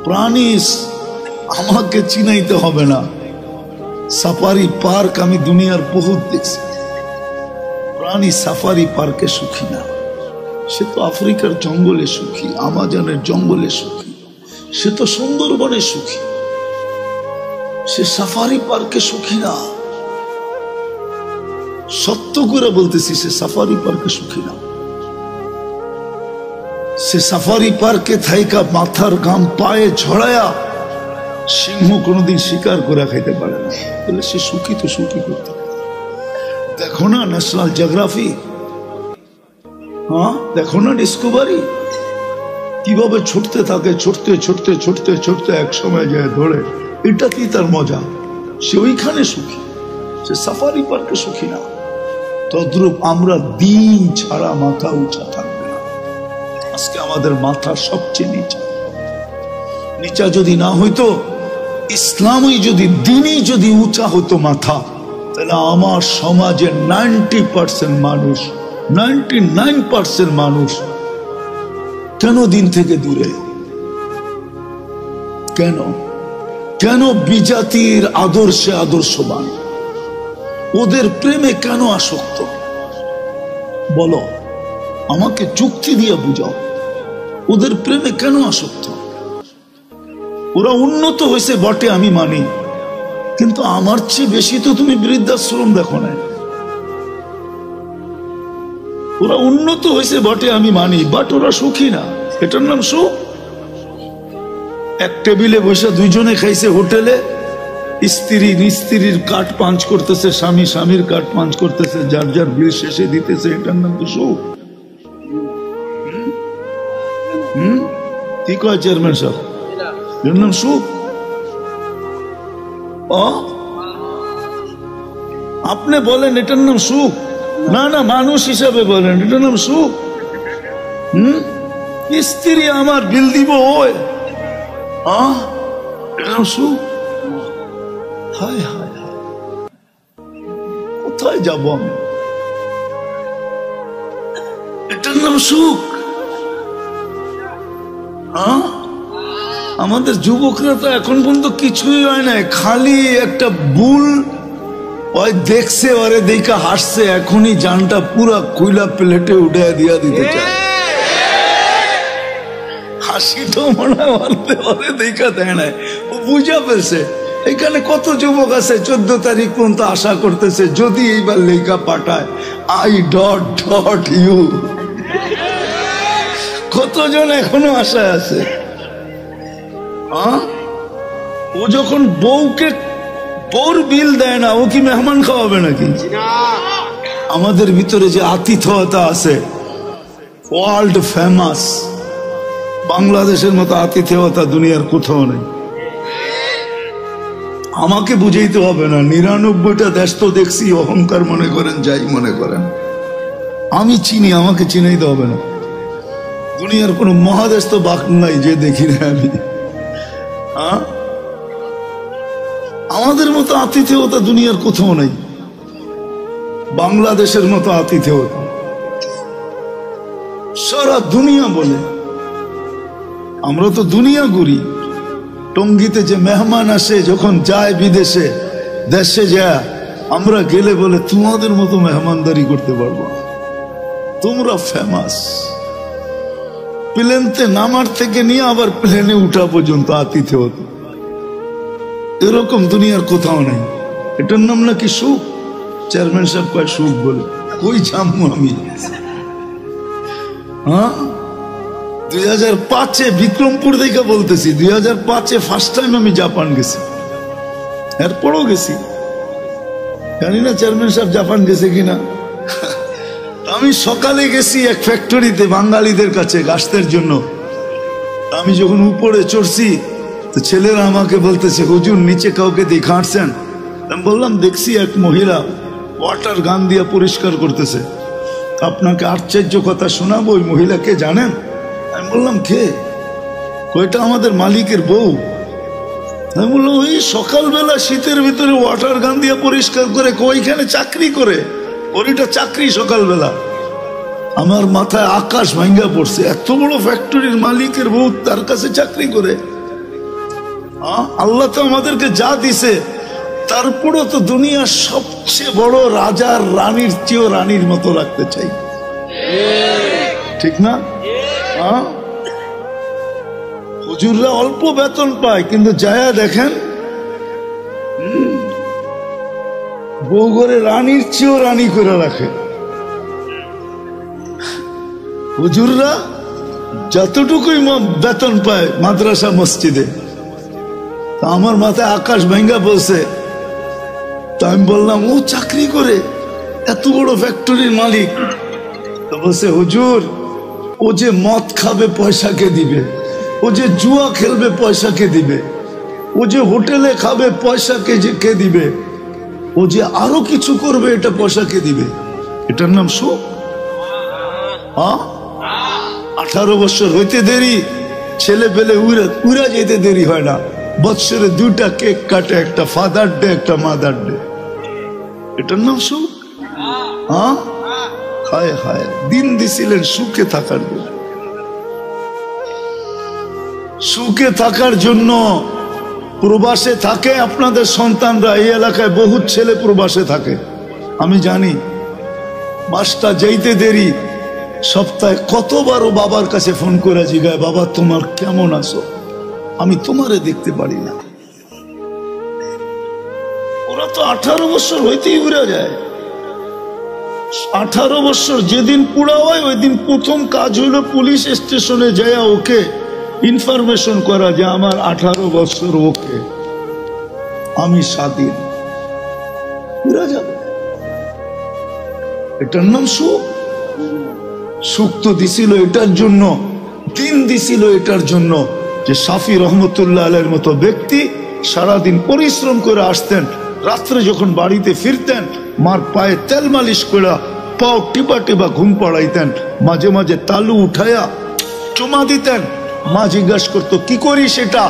প্রাণী আমাকে চিনাইতে হবে না, সাফারি পার্ক আমি দুনিয়ার বহুত দেখছি, প্রাণী সাফারি পার্কে সুখী না। সে তো আফ্রিকার জঙ্গলে সুখী, আমাজনের জঙ্গলে সুখী, সে তো সুন্দরবনে সুখী, সে সাফারি পার্কে সুখী না। সত্য করে বলতেছি, সে সাফারি পার্কে সুখী না। সে সাফারি পার্কে থাইকা মাথার ঘাম পায়ে ঝড়ায়া সিংহ কোনোদিন শিকার করে খাইতে পারে না, তাহলে সে সুখী তো সুখী করতে। দেখো না ন্যাশনাল জিওগ্রাফি, হ্যাঁ দেখো না ডিসকভারি, কিভাবে ছুটতে থাকে, ছুটতে ছুটতে ছুটতে ছুটতে এক সময় যায় ধরে। এটাতেই তার মজা, সে ওইখানে সুখী, সে সাফারি পার্কে সুখী না। তদ্রূপ আমরা দিন ছাড়া মাথা উঁচা থাকবে না। আজকে আমাদের মাথা সবচেয়ে নিচা। নিচা যদি না হইতো, ইসলামই যদি, দিনই যদি উঁচা হতো মাথা, তাহলে আমার সমাজের 90% মানুষ, 99% মানুষ কেন দিন থেকে দূরে? কেন? কেন বিজাতির আদর্শে আদর্শবান? ওদের প্রেমে কেন আসক্ত? বলো, আমাকে যুক্তি দিয়ে বুঝাও, ওদের প্রেমে কেন আসক্ত? ওরা উন্নত হয়েছে বটে, আমি মানি, কিন্তু আমার চেয়ে বেশি তো তুমি বৃদ্ধাশ্রম দেখো না। ওরা উন্নত হয়েছে বটে, আমি মানি, বাট ওরা সুখী না। এটার নাম সুখ? এক টেবিলে বসে দুইজনে খাইছে হোটেলে, স্ত্রী স্ত্রীর কাঠ পাঞ্চ করতেছে, স্বামী স্বামীর কাঠ পাঞ্চ করতেছে, যার যার বিল শেষে দিতেছে, এটার নাম তো সুখ? কি কয় চেয়ারম্যান সাহেব, এর নাম সুখ? আপনি বলেন এটার নাম সুখ? না না, মানুষ হিসাবে বলেন, এটার নাম সুখ? স্ত্রী আমার বিল দিব ওই, এটার নাম সুখ? হায় হায় হায়, কোথায় যাব আমি? এটার নাম সুখ? আমাদের যুবকরা তো এখন পর্যন্ত কিছুই হয় না, খালি একটা বুল ওই দেখছে, ওরে দেখা হাসছে, এখনই জানটা পুরা কুইলা প্লেটে উঠে দিয়া দিতে চায়। হাসিটাও মনে হয় ওরে দেখা দেয় না, ও বুঝা পেয়েছে। এখানে কত যুবক আছে 14 তারিখ পর্যন্ত আশা করতেছে যদি এইবার লেখা পাঠায় আই ডট ডট ইউ। কতজন এখনো আশায় আছে। ও যখন বউর বিল দেয় না, ও কি মেহমান খাওয়াবে নাকি? আমাদের ভিতরে যে আতিথেয়তা আছে ওয়ার্ল্ড ফেমাস, বাংলাদেশের মতো আতিথেয়তা দুনিয়ার কোথাও নেই। আমাকে বুঝাইতে হবে না, 99টা দেশ তো দেখছি, অহংকার মনে করেন যাই মনে করেন, আমি চিনি, আমাকে চিনাইতে হবে না। দুনিয়ার কোন মহাদেশ তো বাকি নাই যে দেখি না আমি। আমাদের মতো আতিথেয়তা দুনিয়ার কোথাও নেই, বাংলাদেশের মতো আতিথেয়তা সারা দুনিয়া বলে। আমরা তো দুনিয়া ঘুরি, টঙ্গিতে যে মেহমান আসে যখন যায় বিদেশে, দেশে যায়, আমরা গেলে বলে তোমাদের মতো মেহমানদারি করতে পারবো, তোমরা ফেমাস। প্লেনতে নামার থেকে নিয়ে আবার প্লেনে উঠা পর্যন্ত আতিথেয়তা, এরকম দুনিয়ার কোথাও নেই। এটার নাম নাকি সুখ? চেয়ারম্যান সাহেব কয় সুখ বলে, কই জানবো আমি? 2005-এ বিক্রমপুর দেখে বলতেছি, 2005-এ ফার্স্ট টাইম আমি জাপান গেছি, এরপরও গেছি, জানি না চেয়ারম্যান সাহেব জাপান গেছে কিনা। আমি সকালে গেছি এক ফ্যাক্টরিতে বাঙালিদের কাছে গাছের জন্য। আমি যখন উপরে চড়ছি তো ছেলেরা আমাকে বলতেছে হুজুর নিচে কাউকে দেখাচ্ছেন? আমি বললাম দেখছি এক মহিলা ওয়াটার গান দিয়ে পরিষ্কার করতেছে। আপনাকে আশ্চর্য কথা শোনাবো, ওই মহিলাকে জানেন? আমি বললাম কে? কয়টা আমাদের মালিকের বউ। আমি বললাম ওই সকালবেলা শীতের ভিতরে ওয়াটার গান দিয়ে পরিষ্কার করে, ওইখানে চাকরি করে, ওইটা চাকরি সকালবেলা। আমার মাথায় আকাশ ভাঙ্গা পড়ছে, এত বড় ফ্যাক্টরির মালিকের বউ তার কাছে চাকরি করে। আল্লাহ তো আমাদেরকে যা দিছে, তারপরও তো দুনিয়ার সবচেয়ে বড় রাজার রানীর চেয়েও রানীর মতো রাখতে চাই, ঠিক না? হুজুররা অল্প বেতন পায়, কিন্তু যায়া দেখেন বউ ঘরে রানীর চেয়েও রানী করে রাখে। হুজুররা যতটুকুই বেতন পায় মাদ্রাসা মসজিদে, তা আমার মাথায় আকাশ ভাঙ্গা বলছে। তা আমি বললাম ও চাকরি করে, এত বড় ফ্যাক্টরির মালিক। তো বলছে হুজুর ও যে মদ খাবে পয়সা কে দিবে, ও যে জুয়া খেলবে পয়সা কে দিবে, ও যে হোটেলে খাবে পয়সা কে দিবে, ও যে আরো কিছু করবে এটা পয়সা কে দিবে? এটার নাম সুখ? 18 বছর হইতে দেরি, ছেলে পেলে উড়া যেতে দেরি হয় না। বৎসরে 2টা কেক কাটে, একটা ফাদার ডে একটা মাদার ডে। এটার নাম সুখ? হায় হায়, দিন দিছিলেন সুখে থাকার জন্য। সুখে থাকার জন্য প্রবাসে থাকে আপনাদের সন্তানরা। এই এলাকায় বহুত ছেলে প্রবাসে থাকে, আমি জানি। মাসটা যেতে দেরি, সপ্তাহে কতবারও বাবার কাছে ফোন করে জিগায়, বাবা তোমার কেমন আছো, আমি তোমারে দেখতে পারি না। ওরা তো 18 বছর হইতেই উড়ে যায়। 18 বছর যেদিন পুরা হয় ওই দিন প্রথম কাজ হইলো পুলিশ স্টেশনে যায় ওকে ইনফরমেশন করা যে আমার 18 বছর, ওকে আমি স্বাধীন। পুরা যাবে, এটার নাম সুখ? সুখ তো দিছিল এটার জন্য, দিন দিছিল এটার জন্য যে শাফি রহমতুল্লাহ আলাইহির মতো ব্যক্তি সারাদিন পরিশ্রম করে আসতেন, রাত্রে যখন বাড়িতে ফিরতেন মার পায়ে তেল মালিশ করে পাও টিপা টিপা ঘুম পড়াইতেন, মাঝে মাঝে তালু উঠায়া চুমা দিতেন। মা জিজ্ঞাসা করতো কি করি সেটা?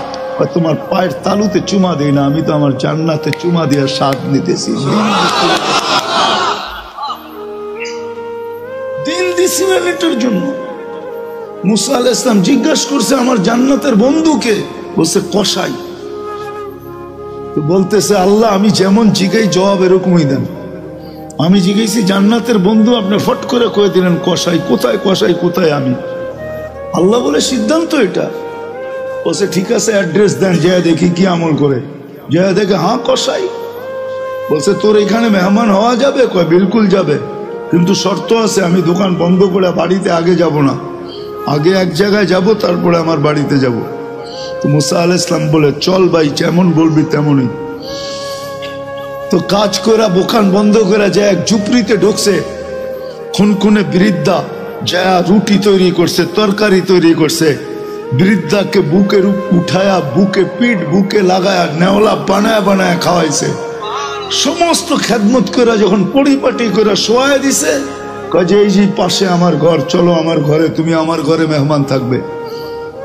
তোমার পায়ের তালুতে চুমা দেই না, আমি তো আমার জান্নাতে চুমা দিয়া স্বাদ নিতেছি। দিন দিছিলেন এটার জন্য। মুসা আলাইহিস সালাম জিজ্ঞাসা করছে আমার জান্নাতের বন্ধুকে, বলছে কসাই। বলতেছে আল্লাহ আমি যেমন জিজ্ঞাই জবাব এরকমই দেন। আমি জিজ্ঞেসি জান্নাতের বন্ধু, আপনি ফট করে কয়ে দিলেন কসাই। কোথায় কসাই, কোথায় আমি? আল্লাহ বলে সিদ্ধান্ত এটা। বলছে ঠিক আছে অ্যাড্রেস দেন, যায় দেখি কি আমল করে। যায় দেখে হ্যাঁ কসাই। বলছে তোর এখানে মেহমান হওয়া যাবে? কয় বিলকুল যাবে, কিন্তু শর্ত আছে, আমি দোকান বন্ধ করে বাড়িতে আগে যাব না, আগে এক জায়গায় যাব তারপরে আমার বাড়িতে যাব। তো মুসা আলাইহিস সালাম বলে চল ভাই, যেমন বলবি তেমনই। তো কাজ করে দোকান বন্ধ করে যায় এক ঝুপড়িতে ঢুকছে। খুনখুনে বৃদ্ধা যা রুটি তৈরি করছে, তরকারি তৈরি করছে। বৃদ্ধাকে বুকের উঠায়া বুকে পিঠ বুকে লাগায়া নেওলা বানায় বানায় খাওয়াইছে। সমস্ত খেদমত করে যখন পরিপাটি করে শোয়া দিছে, কাজে এই যে পাশে আমার ঘর, চলো আমার ঘরে, তুমি আমার ঘরে মেহমান থাকবে।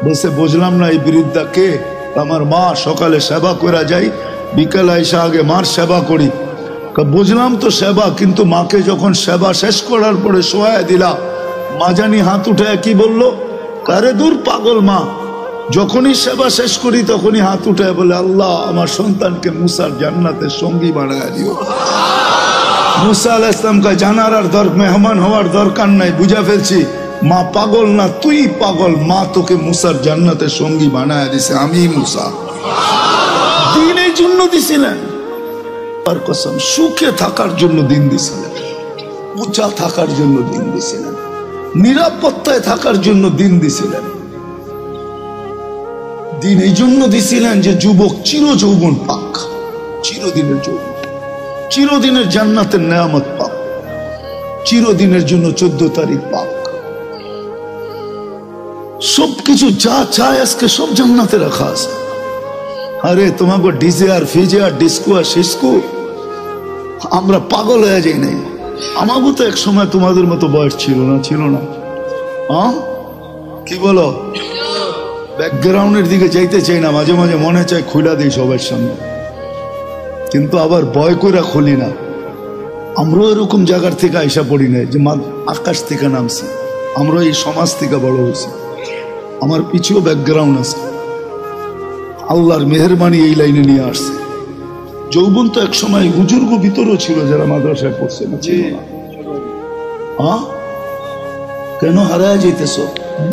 বলছে বুঝলাম না এই বৃদ্ধা কে? আমার মা, সকালে সেবা করে যাই, বিকেল আইসা আগে মার সেবা করি। বুঝলাম তো সেবা, কিন্তু মাকে যখন সেবা শেষ করার পরে শোয়া দিলা, মা জানি হাত উঠায় কি বললো, কারে দূর পাগল মা। যখনই সেবা শেষ করি তখনই হাত উঠায় বলে আল্লাহ আমার সন্তানকে মুসার জান্নাতের সঙ্গী বানায় দিও। মুসা আলাইহিস সালাম কা জানার আর মেহমান হওয়ার দরকার নাই, বুঝা ফেলছি মা পাগল না, তুই পাগল। মা তোকে মুসার জান্নাতের সঙ্গী বানায় দিছে, আমি মুসা। দিন এই জন্য দিছিলেন, তার কসম, সুখে থাকার জন্য দিন দিছিলেন, উঁচা থাকার জন্য দিন দিছিলেন, নিরাপত্তায় থাকার জন্য দিন দিছিলেন। দিন এই জন্য দিছিলেন যে যুবক চির যৌবন পাক, চিরদিনের যৌবন, চিরদিনের জান্নাতের নেয়ামত পাক, চিরদিনের জন্য 14 তারিখ পাক। সবকিছু যা চায় আজকে সব জান্নাতে রাখা আছে। আরে তোমাকে ডিজে আর ফিজে আর ডিস্কো আর সিস্কো, আমরা পাগল হয়ে যাই নাই। আমাকে তো এক সময় তোমাদের মতো বয়স ছিল না, ছিল না? কি বলো? ব্যাকগ্রাউন্ডের দিকে যাইতে চাই না, মাঝে মাঝে মনে চায় খুলে দিই সবার সামনে, কিন্তু আবার ভয় করে খুলি না। আমরাও এরকম জায়গার থেকে আইসা পড়ি নাই যে আকাশ থেকে নামছি, আমরা এই সমাজ থেকে বড় হয়েছি। আমার পিছুও ব্যাকগ্রাউন্ড আছে, আল্লাহর মেহেরবানি এই লাইনে নিয়ে আসছে। যৌবন তো এক সময় বুজুর্গ ভিতরও ছিল যারা মাদ্রাসায় পড়ছে না, ছিল না? কেন হারায় যেতেছ?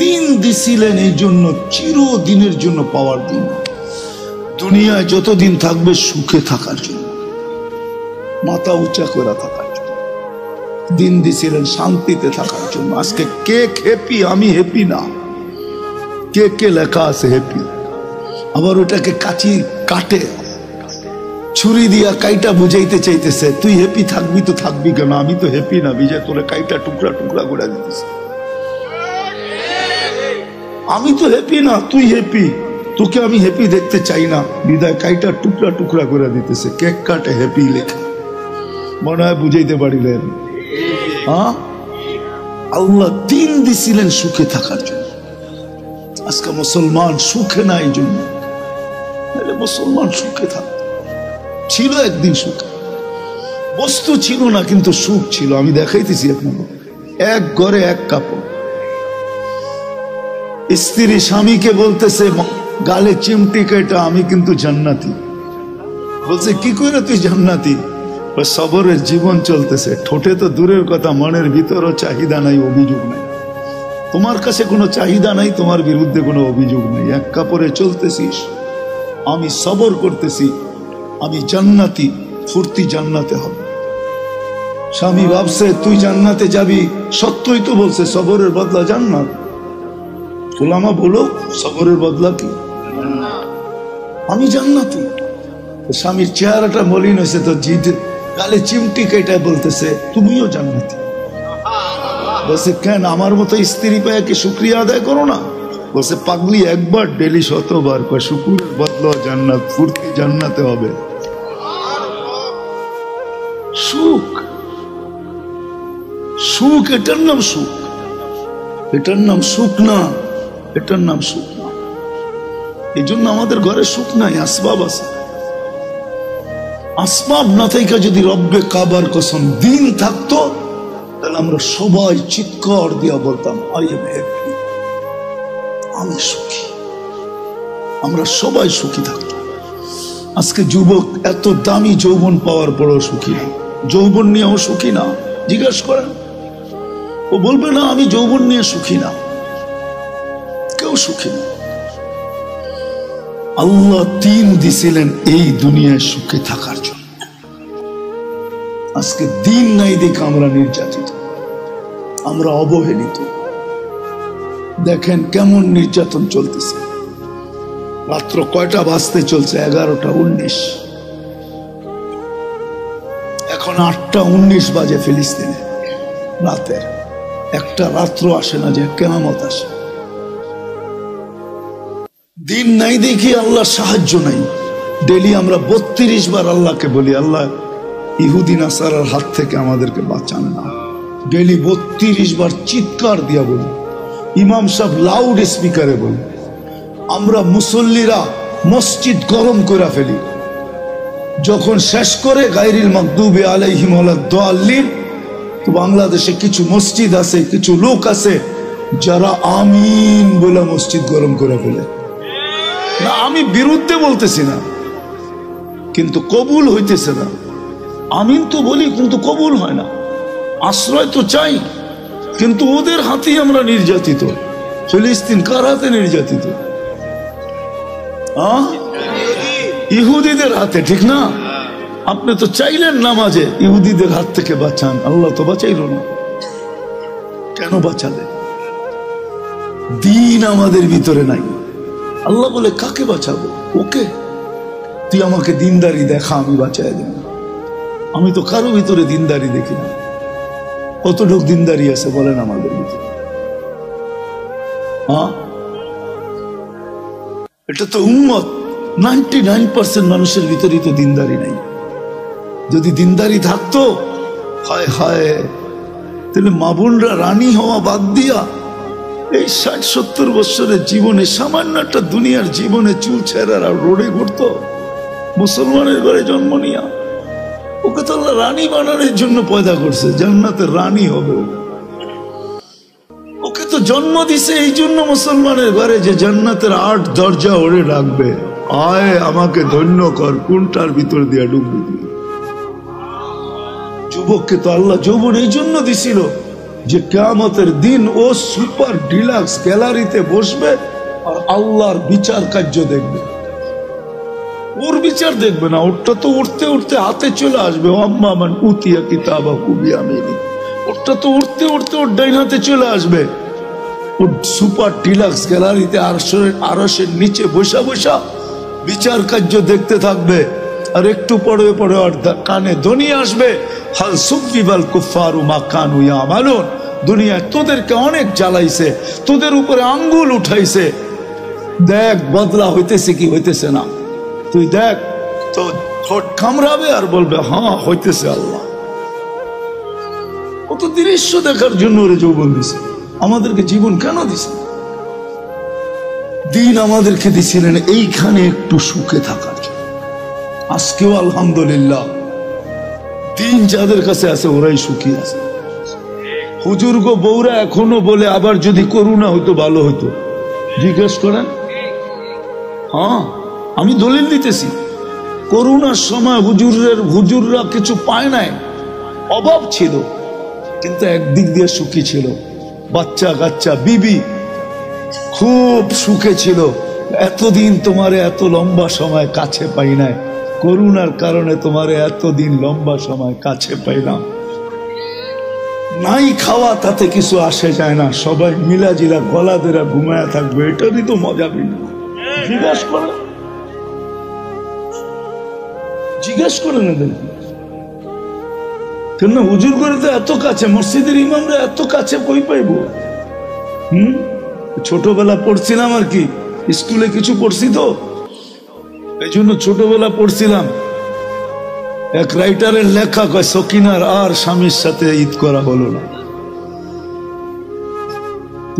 দিন দিছিলেন এই জন্য, চিরদিনের জন্য পাওয়ার দিন। দুনিয়ায় যতদিন থাকবে সুখে থাকার জন্য, মাথা উঁচা করে থাকার জন্য দিন দিছিলেন, শান্তিতে থাকার জন্য। আজকে কে হ্যাপি? আমি হ্যাপি না। কে কে লেখা আছে হ্যাপি? আবার ওটাকে কাচি কাটে ছুরি দিয়া কাইটা বুঝাইতে চাইতেছে, তুই হ্যাপি থাকবি তো থাকবি কেন? আমি তো হ্যাপি না, বিজয় তোরে কাইটা টুকরা টুকরা করে দিতেছে। আমি তো হ্যাপি না, তুই হ্যাপি, তোকে আমি হ্যাপি দেখতে চাই না, বিদায় কাইটা টুকরা টুকরা করে দিতেছে। কেক কাটে হ্যাপি লেখা, মনে হয় বুঝাইতে পারিলেন? আল্লাহ দিন দিছিলেন সুখে থাকার জন্য। আজকে মুসলমান সুখে না, এই জন্য মুসলমান সুখে থাকত, ছিল একদিন সুখে, বস্তু ছিল না কিন্তু সুখ ছিল। আমি দেখাইতেছি আপনাকে, এক ঘরে এক কাপড়। স্ত্রী স্বামীকে বলতেছে গালে চিমটি কেটা, আমি কিন্তু জান্নাতি। বলছে কি করে তুই জান্নাতি? সবরের জীবন চলতেছে, ঠোঁটে তো দূরের কথা, মনের ভিতরও চাহিদা নাই, অভিযোগ নাই। তোমার কাছে কোনো চাহিদা নাই, তোমার বিরুদ্ধে কোনো অভিযোগ নাই। এক কাপড়ে চলতেছিস, আমি সবর করতেছি, আমি জান্নাতি, ফুর্তি জান্নাতে হবে। স্বামী ভাবছে তুই জান্নাতে যাবি, সত্যই তো বলছে সবরের বদলা জান্নাত। উলামা বলো সবরের বদলা কি? আমি জান্নাতি। স্বামীর চেহারাটা মলিন হয়েছে তো জিদ গালে চিমটি কেটে বলতেছে তুমিও জান্নাতি। বলছে কেন, আমার মতো স্ত্রী পেয়ে কি শুকরিয়া আদায় করো না? বলছে পাগলি, একবার ডেলি 100 বার, শুকুরের বদলা জান্নাত, ফুর্তি জান্নাতে হবে। সুখ সুখ, এটার নাম সুখ, এটার নাম সুখ না, এটার নাম সুখ না। এই জন্য আমাদের ঘরে সুখ নাই, আসবাব আছে। আসবাব না থাকা যদি রব্বে কাবার কসম দিন থাকতো, তাহলে আমরা সবাই চিৎকার দিয়া বলতাম আই এম হ্যাপি, আমি সুখী, আমরা সবাই সুখী থাকতাম। আজকে যুবক এত দামি যৌবন পাওয়ার পরও সুখী না, যৌবন নিয়েও সুখী না। জিজ্ঞাসা করেন, ও বলবে না আমি যৌবন নিয়ে সুখী না, কেউ সুখী না। আল্লাহ দিন দিছিলেন এই দুনিয়ায় সুখে থাকার জন্য। আজকে দিন নাই দেখে আমরা নির্যাতিত, আমরা অবহেলিত। দেখেন কেমন নির্যাতন চলতেছে। রাত্র কয়টা বাজতে চলছে? 11টা 19। এখন 8টা 19 বাজে ফিলিস্তিনে রাতে। একটা রাত্র আসে না যে কিয়ামত আসে। দিন নাই দেখি আল্লাহর সাহায্য নাই। ডেলি আমরা 32 বার আল্লাহকে বলি, আল্লাহ ইহুদি নাসারার হাত থেকে আমাদেরকে বাঁচান না। ডেলি 32 বার চিৎকার দিয়া বলি, ইমাম সাহেব লাউড স্পিকারে বলি। আমরা মুসল্লিরা মসজিদ গরম করে ফেলি। যখন শেষ করে গায়রিল মাগদুবি আলাইহিম ওয়ালাদ-দাল্লিন, তো বাংলাদেশে কিছু মসজিদ আছে, কিছু লোক আছে যারা আমিন বলে মসজিদ গরম করে ফেলে। না, আমি বিরুদ্ধে বলতেছি না, কিন্তু কবুল হইতেছে না। আমিন তো বলি কিন্তু কবুল হয় না। আশ্রয় তো চাই, কিন্তু ওদের হাতেই আমরা নির্যাতিত। ফিলিস্তিন কার হাতে নির্যাতিত? ইহুদিদের হাতে, ঠিক না? আপনি তো চাইলেন নামাজে ইহুদিদের হাত থেকে বাঁচান, আল্লাহ তো বাঁচাইল না। কেন বাঁচালে? দিন আমাদের ভিতরে নাই। আল্লাহ বলে কাকে বাঁচাবো? ওকে, তুই আমাকে দিনদারি দেখা, আমি বাঁচাই দেব। আমি তো কারো ভিতরে দিনদারি দেখি না। কতটুক দিনদারি আছে বলেন আমাদের ভিতরে? এটা তো উম্মত। 99% মানুষের ভিতরেই তো দিনদারি নাই। যদি দিনদারি থাকতো, হায় হায়, তাহলে মা বোনরা রানী হওয়া বাদ দিয়া এই 60-70 বছরের জীবনে, সামান্য একটা দুনিয়ার জীবনে চুল ছেঁড়ার আর রোডে ঘুরতো। মুসলমানের ঘরে জন্ম নিয়া ওকে তো আল্লাহ রানী বানানোর জন্য পয়দা করছে, জান্নাতের রানী হবে। ওকে তো জন্ম দিছে এই জন্য মুসলমানের ঘরে, যে জান্নাতের 8 দরজা ওরে রাখবে। আয় আমাকে ধন্য কর, কোনটার ভিতর দিয়া ঢুকবে? যুবককে তো আল্লাহ যৌবন এই জন্য দিছিল যে কিয়ামতের দিন ও সুপার ডিলাক্স গ্যালারিতে বসবে আর আল্লাহর বিচার কার্য দেখবে। ওর বিচার দেখবে না, ওরটা তো উঠতে উঠতে হাতে চলে আসবে। আম্মা মান উতিয়া কিতাবাহু বিয়ামিনি, ওরটা তো উঠতে উঠতে ওর ডাইন হাতে চলে আসবে। ওর সুপার ডিলাক্স গ্যালারিতে আরশের নিচে বসা বসা বিচার কার্য দেখতে থাকবে। আর একটু পরে পরে ওর কানে ধ্বনি আসবে, হাল সুব্বিবাল কুফফারু মা কানু ইয়ামালুন। দুনিয়ায় তোদেরকে অনেক জ্বালাইছে, তোদের উপরে আঙ্গুল উঠাইছে, দেখ বদলা হইতেছে কি হইতেছে না। তুই দেখ, তো ঠোঁট কামড়াবে আর বলবে হ্যাঁ হইতেছে। আল্লাহ কত দৃশ্য দেখার জন্য ওরে যৌবন দিছে। আমাদেরকে জীবন কেন দিছে? দিন আমাদেরকে দিছিলেন এইখানে একটু সুখে থাকার জন্য। আজকেও আলহামদুলিল্লাহ দিন যাদের কাছে আছে ওরাই সুখী আছে। হুজুর গো বউরা এখনো বলে আবার যদি করুণা হইতো ভালো হইতো। জিজ্ঞেস করেন। হ্যাঁ, আমি দলিল দিতেছি। করোনার সময় হুজুররা কিছু পায় নাই, অভাব ছিল, কিন্তু একদিক দিয়ে সুখী ছিল। বাচ্চা কাচ্চা বিবি খুব সুখে ছিল। এতদিন তোমারে এত লম্বা সময় কাছে পাই নাই, করোনার কারণে তোমারে এতদিন লম্বা সময় কাছে পাইলাম। নাই খাওয়া তাতে কিছু আসে যায় না, সবাই মিলাজিলা গলা ধরে ঘুমায়া থাকবে, এটারই তো মজা পেল। জিজ্ঞাসা করে কেন হুজুর করে তো এত কাছে, মসজিদের ইমামরা এত কাছে কই পাইব? ছোটবেলা পড়ছিলাম আর কি, স্কুলে কিছু পড়ছি তো, এই জন্য ছোটবেলা পড়ছিলাম। এক রাইটারের লেখা কয় সকিনার আর স্বামীর সাথে ঈদ করা হলো না।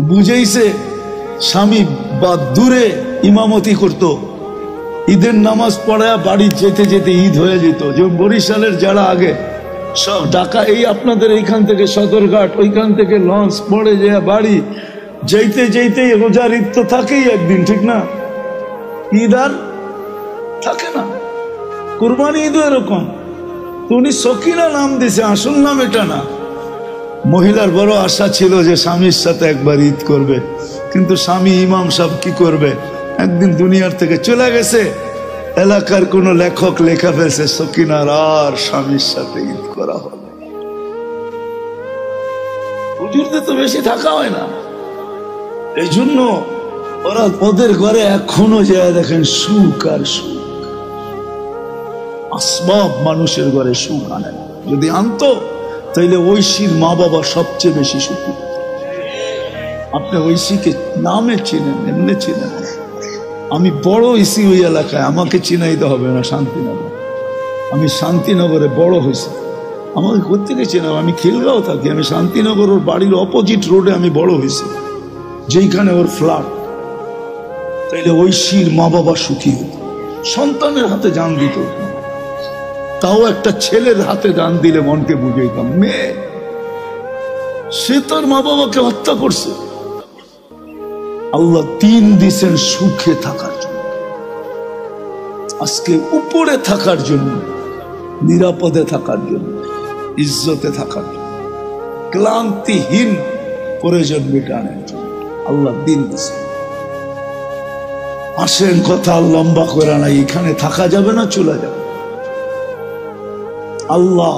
বুঝেইছে স্বামী বা দূরে ইমামতি করত, ঈদের নামাজ পড়া বাড়ি যেতে যেতে ঈদ হয়ে যেত। যেমন বরিশালের যারা আগে সব ঢাকা, এই আপনাদের এইখান থেকে সদরঘাট, ওইখান থেকে লঞ্চ পড়ে যে বাড়ি যেতে যেতে রোজার ঈদ তো থাকেই একদিন, ঠিক না? ঈদ আর থাকে না। কুরবানি ঈদও এরকম। তো উনি সকিনা নাম দিছে, আসল নাম এটা না। মহিলার বড় আশা ছিল যে স্বামীর সাথে একবার ঈদ করবে, কিন্তু স্বামী ইমাম সাহেব কি করবে, একদিন দুনিয়ার থেকে চলে গেছে। এলাকার কোন লেখক লেখা ফেলছে সকিনার আর স্বামীর সাথে ঈদ করা হবে। হুজুরদের তো বেশি থাকা হয় না, এই জন্য ওরা ওদের ঘরে এখনো যায় দেখেন সুখ আর সুখ। আসবাব মানুষের ঘরে সুখ আনে না। যদি আনতো তাইলে ঐশীর মা বাবা সবচেয়ে বেশি সুখী। আপনি ঐশীকে নামে চিনেন, এমনি চিনেন। আমি বড় হয়েছি ওই এলাকায়, আমাকে চিনাইতে হবে না শান্তিনগর। আমি শান্তিনগরে বড় হয়েছি, আমাকে কোথেকে চেনাব? আমি খিলগাঁও থাকি, আমি শান্তিনগর ওর বাড়ির অপোজিট রোডে আমি বড় হয়েছি, যেইখানে ওর ফ্ল্যাট। তাইলে ঐশীর মা বাবা সুখী হতো, সন্তানের হাতে জান দিত। তাও একটা ছেলের হাতে দান দিলে মনকে বুঝাইতাম। মেয়ে সে তার মা বাবাকে হত্যা করছে। আল্লাহ দিন দিছেন সুখে থাকার জন্য, আজকে উপরে থাকার জন্য, নিরাপদে থাকার জন্য, ইজ্জতে থাকার জন্য, ক্লান্তিহীন প্রয়োজন মেটানোর জন্য আল্লাহ দিন দিছে। আসেন, কথা লম্বা করে নাই, এখানে থাকা যাবে না, চলে যাবে। আল্লাহ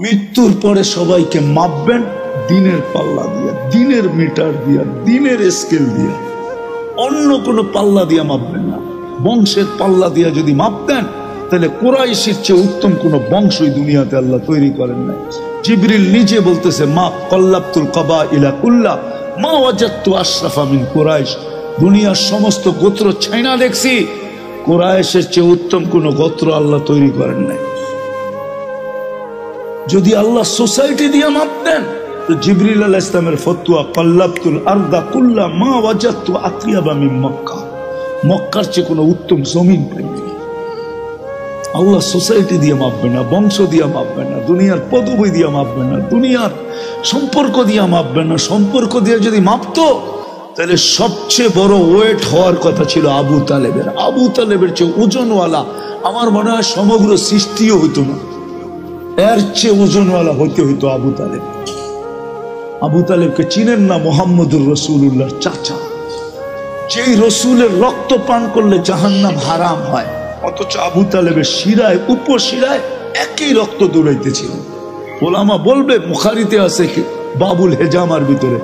মৃত্যুর পরে সবাইকে মাপবেন দিনের পাল্লা দিয়া, দিনের মিটার দিয়া, দিনের স্কেল দিয়া, অন্য কোনো পাল্লা দিয়া মাপবেন না। বংশের পাল্লা দিয়া যদি মাপতেন তাহলে কুরাইশের চেয়ে উত্তম কোন বংশই দুনিয়াতে আল্লাহ তৈরি করেন নাই। জিবরিল নিজে বলতেছে, মা কল্লাবতুল কাবাইলা কুল্লা মা ওয়াজাদতু আশরাফা মিন কুরাইশ। দুনিয়ার সমস্ত গোত্র ছাইনা দেখছি, কুরাইশের চেয়ে উত্তম কোন গোত্র আল্লাহ তৈরি করেন নাই। যদি আল্লাহ সোসাইটি দিয়ে মাপতেন তো জিবরিল আলাইহিস সালামের ফতোয়া কল্লাবতুল আরদা কুল্লা মা ওয়াজাদতু আতিয়াবা মিন মক্কা। মক্কার চেয়ে কোনো উত্তম জমিন পাইনি। আল্লাহ সোসাইটি দিয়ে মাপবে না, বংশ দিয়ে মাপবে না, দুনিয়ার পদবি দিয়ে মাপবে না, দুনিয়ার সম্পর্ক দিয়ে মাপবে না। সম্পর্ক দিয়ে যদি মাপতো তাহলে সবচেয়ে বড় ওয়েট হওয়ার কথা ছিল আবু তালেবের। আবু তালেবের চেয়ে ওজনওয়ালা আমার মনে হয় সমগ্র সৃষ্টিও হইতো না, এর চেয়ে ওজনওয়ালা হইতে হইতো আবু তালেব। আবু তালেবকে চিনেন না? মুহাম্মদুর রাসূলুল্লাহর চাচা, যেই রসুলের রক্ত পান করলে জাহান্নাম হারাম হয়, অথচ আবু তালেবের শিরায় উপশিরায় একই রক্ত দৌড়াইতেছিল। ওলামা বলবে বুখারীতে আছে কি বাবুল হেজামার ভিতরে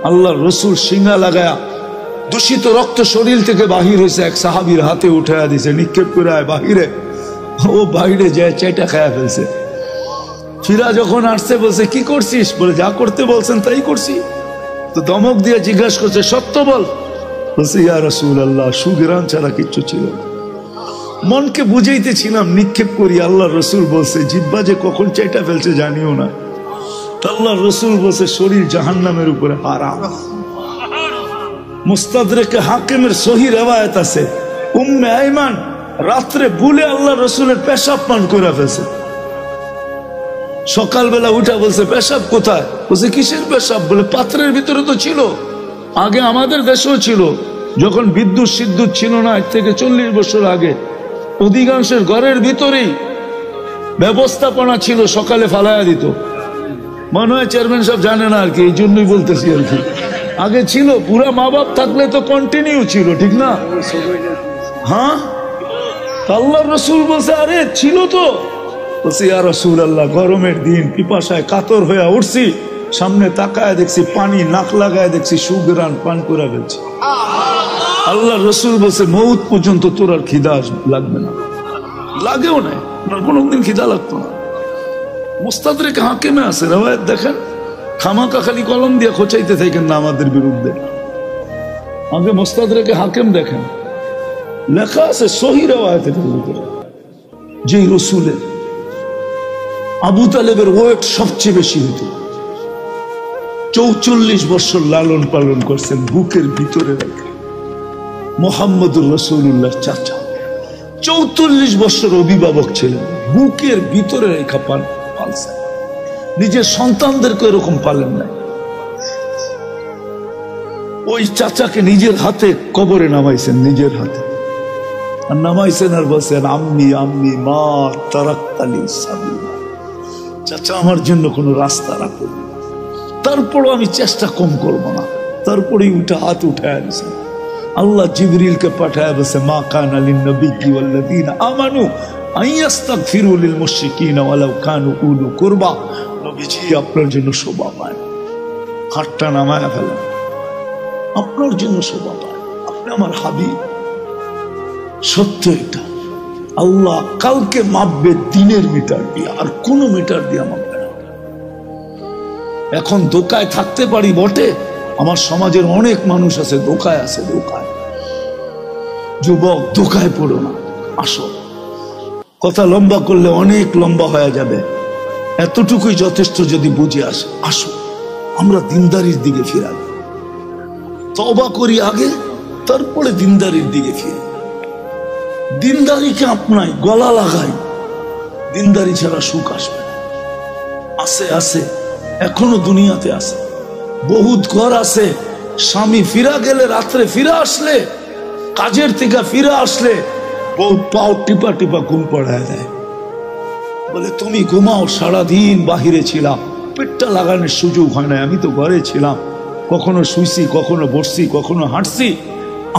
আল্লাহর রসুল সিঙ্গা লাগায়া দূষিত রক্ত শরীর থেকে বাহির হয়েছে, এক সাহাবীর হাতে উঠাইয়া দিছে, নিক্ষেপ করে বাহিরে। ও বাইরে যায় চেটা খায়া ফেলছে। ফিরা যখন আসছে বলছে, কি করছিস? বলে, যা করতে বলছেন তাই করছি। তো দমক দিয়ে জিজ্ঞাসা করছে, সত্য বল। বলছে, ইয়া রাসূলুল্লাহ, সুগরান ছাড়া কিচ্ছু ছিল না। মনকে বুঝাইতেছিলাম নিক্ষেপ করি। আল্লাহ রসুল বলছে, জিব্বা যে কখন চেটা ফেলছে জানিও না। আল্লাহ রসুল বলছে, শরীর জাহান্নামের উপরে হারাম। মুস্তাদরেকে হাকিমের সহি রিওয়ায়াত আছে, উম্মে আইমান রাত্রে ভুলে আল্লাহ রসুলের পেশাব পান করে ফেলছে। সকালবেলা উঠা বলছে, পেশাব কোথায়? বলছে, কিসের পেশাব? বলে, পাত্রের ভিতরে তো ছিল, আগে আমাদের দেশেও ছিল, যখন বিদ্যুৎ সিদ্যুৎ ছিল না, এর থেকে 40 বছর আগে অধিকাংশের ঘরের ভিতরেই ব্যবস্থাপনা ছিল, সকালে ফালাইয়া দিত। মনে হয় চেয়ারম্যান সাহেব জানে না আর কি, এই জন্যই বলতেছি আর কি। আগে ছিল, পুরা মা বাপ থাকলে তো কন্টিনিউ ছিল, ঠিক না? হ্যাঁ, আল্লাহ রসুল বলছে, আরে ছিল তো। বলছে, ইয়া রাসূলুল্লাহ, গরমের দিন পিপাসায় কাতর হয়ে উঠছি, সামনে তাকায় দেখছি পানি, নাক লাগায় দেখছি সুগরান পান করে ফেলছি। আল্লাহ রসুল বলছে, মৌত পর্যন্ত তোর আর খিদা লাগবে না। লাগেও নাই, কোনদিন খিদা লাগতো না। মুস্তাদরেক হাকিমে আছে রিওয়ায়াত, দেখেন। খামাকা খালি কলম দিয়ে খোঁচাইতে থাকেন না আমাদের বিরুদ্ধে। আগে মুস্তাদরেক হাকিম দেখেন, লেখা আছে সহি রিওয়ায়াতের ভিতরে, যে রসুলের আবু তালেবের ওয়েট সবচেয়ে বেশি হতো। 44 বছর লালন পালন করছেন বুকের ভিতরে রেখে। মুহাম্মদুর রাসূলুল্লাহ চাচা 44 বছর অভিভাবক ছিলেন, বুকের ভিতরে রেখা পালছেন। নিজের সন্তানদেরকে এরকম পালেন নাই। ওই চাচাকে নিজের হাতে কবরে নামাইছেন, নিজের হাতে আর নামাইছেন আর বলছেন আম্মি আম্মি মা তারাক্তালি সাবিলা, চাচা আমার জন্য কোনো রাস্তা রাখো। তারপরও আমি চেষ্টা কম করব না। তারপরে উঠে হাত উঠায় দিয়েছেন। আল্লাহ জিবরিলকে পাঠায় বসে মা কানা লিন-নবিয়্যি ওয়াল্লাযীনা আমানু আইয়াস্তাগফিরু লিল মুশরিকিনা ওয়ালাউ কানু উলু কুরবা। নবীজি আপনার জন্য শোভা পায়, হাতটা নামায় ফেলেন, আপনার জন্য শোভা পায়। আপনি আমার হাবিব। সত্য এটা। আল্লাহ কালকে মাপবে দিনের মিটার দিয়ে, আর কোন মিটার দিয়ে মাপবে না। এখন দোকায় থাকতে পারি বটে, আমার সমাজের অনেক মানুষ আছে দোকায় আছে, দোকায়। যুবক দোকায় পড়ো না, আসো। কথা লম্বা করলে অনেক লম্বা হয়ে যাবে, এতটুকুই যথেষ্ট যদি বুঝে আসে। আসো আমরা দিনদারির দিকে ফিরাই, তওবা করি আগে, তারপরে দিনদারির দিকে ফিরি। দিনদারিকে আপনাই, গলা লাগাই। দিনদারি ছাড়া সুখ আসবে না। আছে আছে, এখনো দুনিয়াতে আছে। বহুত ঘর আছে, স্বামী ফিরা গেলে, রাত্রে ফিরে আসলে, কাজের থেকে ফিরে আসলে বউ পাও টিপা টিপা ঘুম পড়ায় দেয়, বলে তুমি ঘুমাও, সারাদিন বাহিরে ছিলাম, পেটটা লাগানোর সুযোগ হয় না, আমি তো ঘরে ছিলাম, কখনো শুইছি, কখনো বসছি, কখনো হাঁটছি,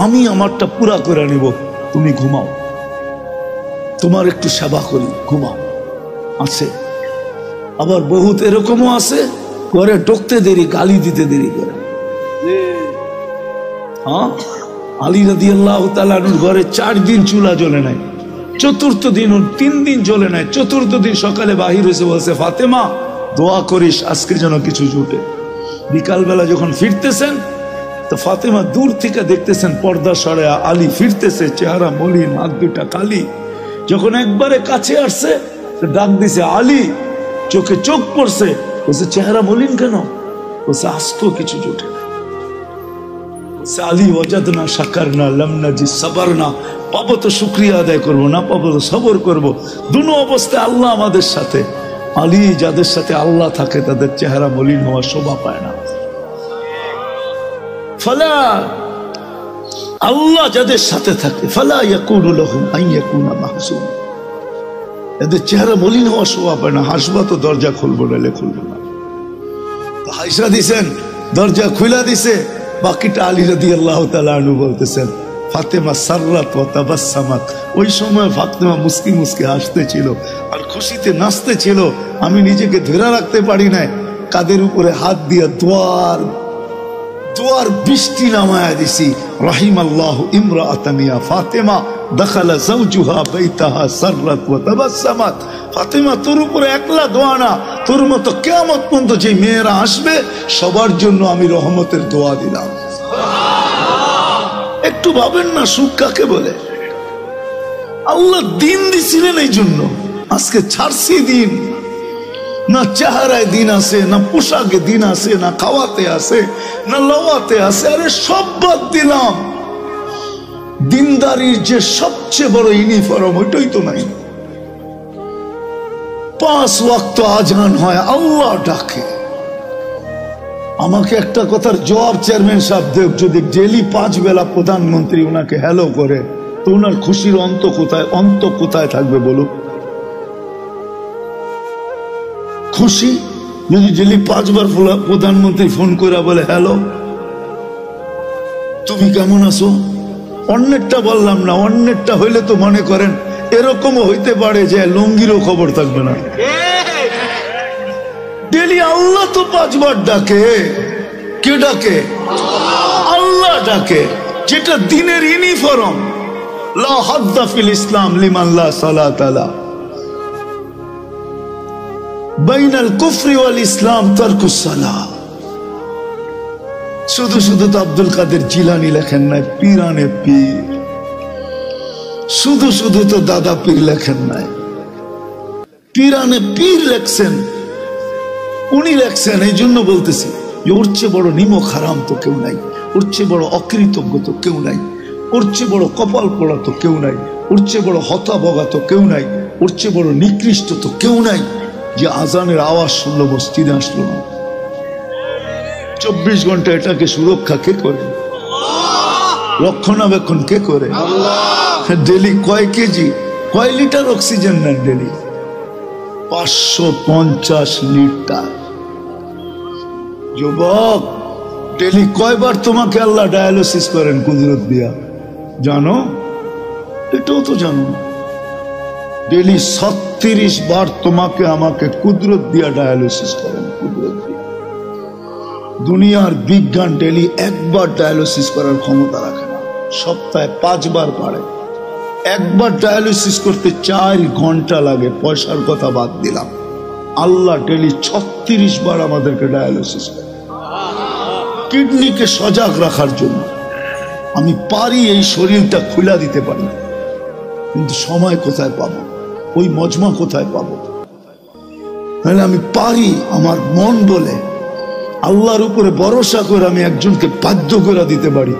আমি আমারটা পুরা করে নিব, তুমি ঘুমাও, তোমার একটু সেবা করি, ঘুমাও। আছে। আবার বহুত এরকমও আছে, ঘরে ঢুকতে দেরি, গালি দিতে দেরি করে। হ্যাঁ, আলী রাদিয়াল্লাহু তাআলা আনহুর ঘরে 4 দিন চুলা জ্বলে নাই, চতুর্থ দিন 3 দিন জ্বলে নাই, চতুর্থ দিন সকালে বাহির হয়েছে, বলছে ফাতেমা দোয়া করিস আজকে যেন কিছু জুটে। বিকালবেলা যখন ফিরতেছেন তো ফাতেমা দূর থেকে দেখতেছেন পর্দা সরায়া আলী ফিরতেছে, চেহারা মলিন, হাত দুটা কালি। যখন একবারে কাছে আসছে ডাক দিছে আলী, চোখে চোখ পড়ছে, বলছে চেহারা মলিন কেন? বলছে আজকে কিছু জুটে না। বলছে আলী ওয়াজাদনা শাকারনা লাম নাজি সাবারনা, পাবো তো শুকরিয়া আদায় করবো, না পাবো তো সবর করবো। দুনো অবস্থায় আল্লাহ আমাদের সাথে। আলী যাদের সাথে আল্লাহ থাকে তাদের চেহারা মলিন হওয়ার শোভা পায় না। ফালা, আল্লাহ যাদের সাথে থাকে, ফালা ইয়াকুনু লাহুম আন ইয়াকুনা মাহজুন, এদের চেহারা মলিন হওয়ার শোভা পায় না। হাসবা তো দরজা খুলবো, নাহলে খুলবো না। হাইসা দিছেন, দরজা খুলা দিছে, বাকিটা আলী রাদিয়াল্লাহু তাআলা আনহু বলতেছেন ফাতেমা সাররাত ওয়া তাবাসসামাত। ওই সময় ফাতেমা মুস্কি মুস্কি হাসতেছিল আর খুশিতে নাচতেছিল। আমি নিজেকে ধরে রাখতে পারি নাই, কাদের উপরে হাত দিয়া দোয়ার বৃষ্টি নামায়া দিছি। রাহিমাল্লাহু ইমরাআতান ইয়া ফাতেমা দাখালা যাওজুহা বাইতাহা সাররাত ওয়া তাবাসসামাত। ফাতেমা তোর উপরে একলা দোয়া না, তোর মতো কিয়ামত পর্যন্ত যে মেয়েরা আসবে সবার জন্য আমি রহমতের দোয়া দিলাম। একটু ভাবেন না সুখ কাকে বলে। আল্লাহ দিন দিছিলেন এই জন্য। আজকে ছাড়ছি দিন, না চেহারায় দিন আছে, না পোশাকে দিন আছে, না খাওয়াতে আছে, না লওয়াতে আছে। আরে সব বাদ দিলাম। দিনদারির যে সবচেয়ে বড় ইউনিফর্ম ওইটাই তো নাই। 5 ওয়াক্ত আজান হয়, আল্লাহ ডাকে। আমাকে একটা কথার জবাব চেয়ারম্যান সাহেব দেব, যদি ডেলি 5 বেলা প্রধানমন্ত্রী ওনাকে হ্যালো করে তো ওনার খুশির অন্ত কোথায় থাকবে বলুন? খুশি যদি ডেলি 5 বার প্রধানমন্ত্রী ফোন করে বলে হ্যালো তুমি কেমন আছো, অন্যেরটা বললাম না, অন্যেরটা হইলে তো মনে করেন এরকমও হইতে পারে যে লুঙ্গিরও খবর থাকবে না। ডেলি আল্লাহ তো 5 বার ডাকে। কে ডাকে? আল্লাহ ডাকে, যেটা দিনের ইউনিফর্ম। লা হাদ্দা ফিল ইসলাম লিমান লা সালাতা লা, বাইনাল কুফরি ওয়াল ইসলাম তারকুস সালাহ। শুধু শুধু তো আব্দুল কাদের জিলানী লেখেন নাই, পীরানে পীর। শুধু শুধু তো দাদা পীর লেখেন নাই, পীরানে পীর লেখছেন। উনি লেখছেন, এই জন্য বলতেছি যে ওর চেয়ে বড় নিমক হারাম তো কেউ নাই, ওর চেয়ে বড় অকৃতজ্ঞ তো কেউ নাই, ওর চেয়ে বড় কপাল পোড়া তো কেউ নাই, ওর চেয়ে বড় হতাবগা তো কেউ নাই, ওর চেয়ে বড় নিকৃষ্ট তো কেউ নাই যে আজানের আওয়াজ শুনলো মসজিদে আসলো না। 24 ঘন্টা এটাকে সুরক্ষা কে করে? রক্ষণাবেক্ষণ কে করে? ডেলি কয় কেজি কয় লিটার অক্সিজেন নেন? Daily 550 litre. যুবক, ডেলি কয়বার তোমাকে আল্লাহ ডায়ালিসিস করেন কুদরত দিয়া জানো? এটাও তো জানো না। ডেলি 36 বার তোমাকে আমাকে কুদরত দিয়া ডায়ালিসিস করেন, কুদরত দিয়া। দুনিয়ার বিজ্ঞান ডেলি একবার ডায়ালিসিস করার ক্ষমতা রাখে না, সপ্তাহে 5 বার পারে। একবার ডায়ালিসিস করতে 4 ঘন্টা লাগে, পয়সার কথা বাদ দিলাম। আল্লাহ ডেলি 36 বার আমাদেরকে ডায়ালিসিস করে, কিডনিকে সজাগ রাখার জন্য। আমি পারি এই শরীরটা খুলা দিতে পারি, কিন্তু সময় কোথায় পাবো? ওই মজমা কোথায় পাবো? তাহলে আমি পারি, আমার মন বলে আল্লাহর উপরে ভরসা করে আমি একজনকে বাধ্য করে দিতে পারি,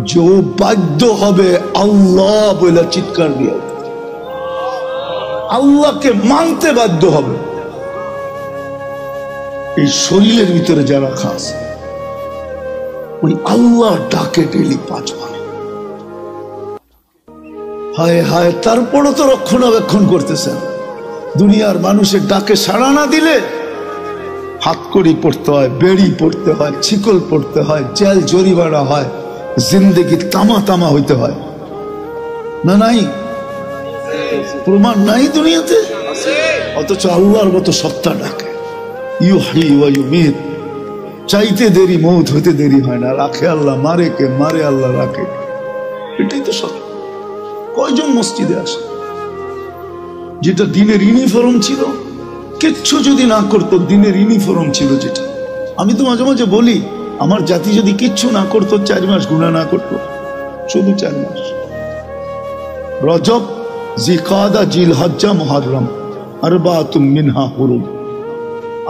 যে ও বাধ্য হবে আল্লাহ বলে চিৎকার দিয়ে, আল্লাহকে মানতে বাধ্য হবে। এই শরীরের ভিতরে যারা খাস ওই আল্লাহ ডাকে ডেলি 5 বার। হায় হায়, তারপরও তো রক্ষণাবেক্ষণ করতেছেন। দুনিয়ার মানুষের ডাকে সাড়া না দিলে হাতকড়ি পড়তে হয়, বেড়ি পড়তে হয়, ছিকল পড়তে হয়, জেল জরিমানা হয়, জিন্দেগি তামা তামা হইতে হয় না? নাই প্রমাণ নাই দুনিয়াতে? অথচ আল্লাহর মতো সত্তা ডাকে, ইউহি ওয়া ইউমিত। চাইতে দেরি মৌত হইতে দেরি হয় না। রাখে আল্লাহ, মারে কে? মারে আল্লাহ, রাখে। এটাই তো সত্য। কয়জন মসজিদে আসে? যেটা দিনের ইউনিফর্ম ছিল, কিচ্ছু যদি না করতো, দিনের ইউনিফর্ম ছিল যেটা। আমি তো মাঝে মাঝে বলি, আমার জাতি যদি কিচ্ছু না করতো, 4 মাস গুনাহ না করতো, শুধু 4 মাস, রজব, জিকাদা, জিলহজ্জা, মুহররম, আরবাতুম মিনহা হুরুম।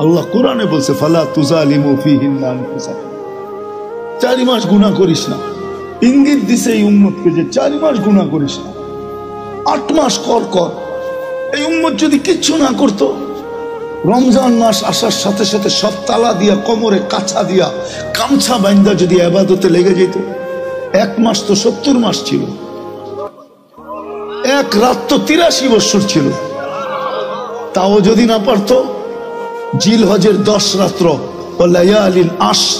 আল্লাহ কোরআনে বলছে, ফালা তুজালিমু ফিহিন্না আনফুসাকুম। 4 মাস গুনাহ করিস না। ইঙ্গিত দিছে এই উম্মতকে যে 4 মাস গুনাহ করিস না, 8 মাস কর। এই উম্মত যদি কিচ্ছু না করতো, রমজান মাস আসার সাথে সাথে সব তালা দিয়া, কোমরে কাছা দিয়া, গামছা বাইন্দা যদি ইবাদতে লেগে যেত, 1 মাস তো 70 মাস ছিল, 1 রাত তো 83 বছর ছিল। তাও যদি না পারতো, জিলহজের 10 রাত্র ও লায়ালিল আশর,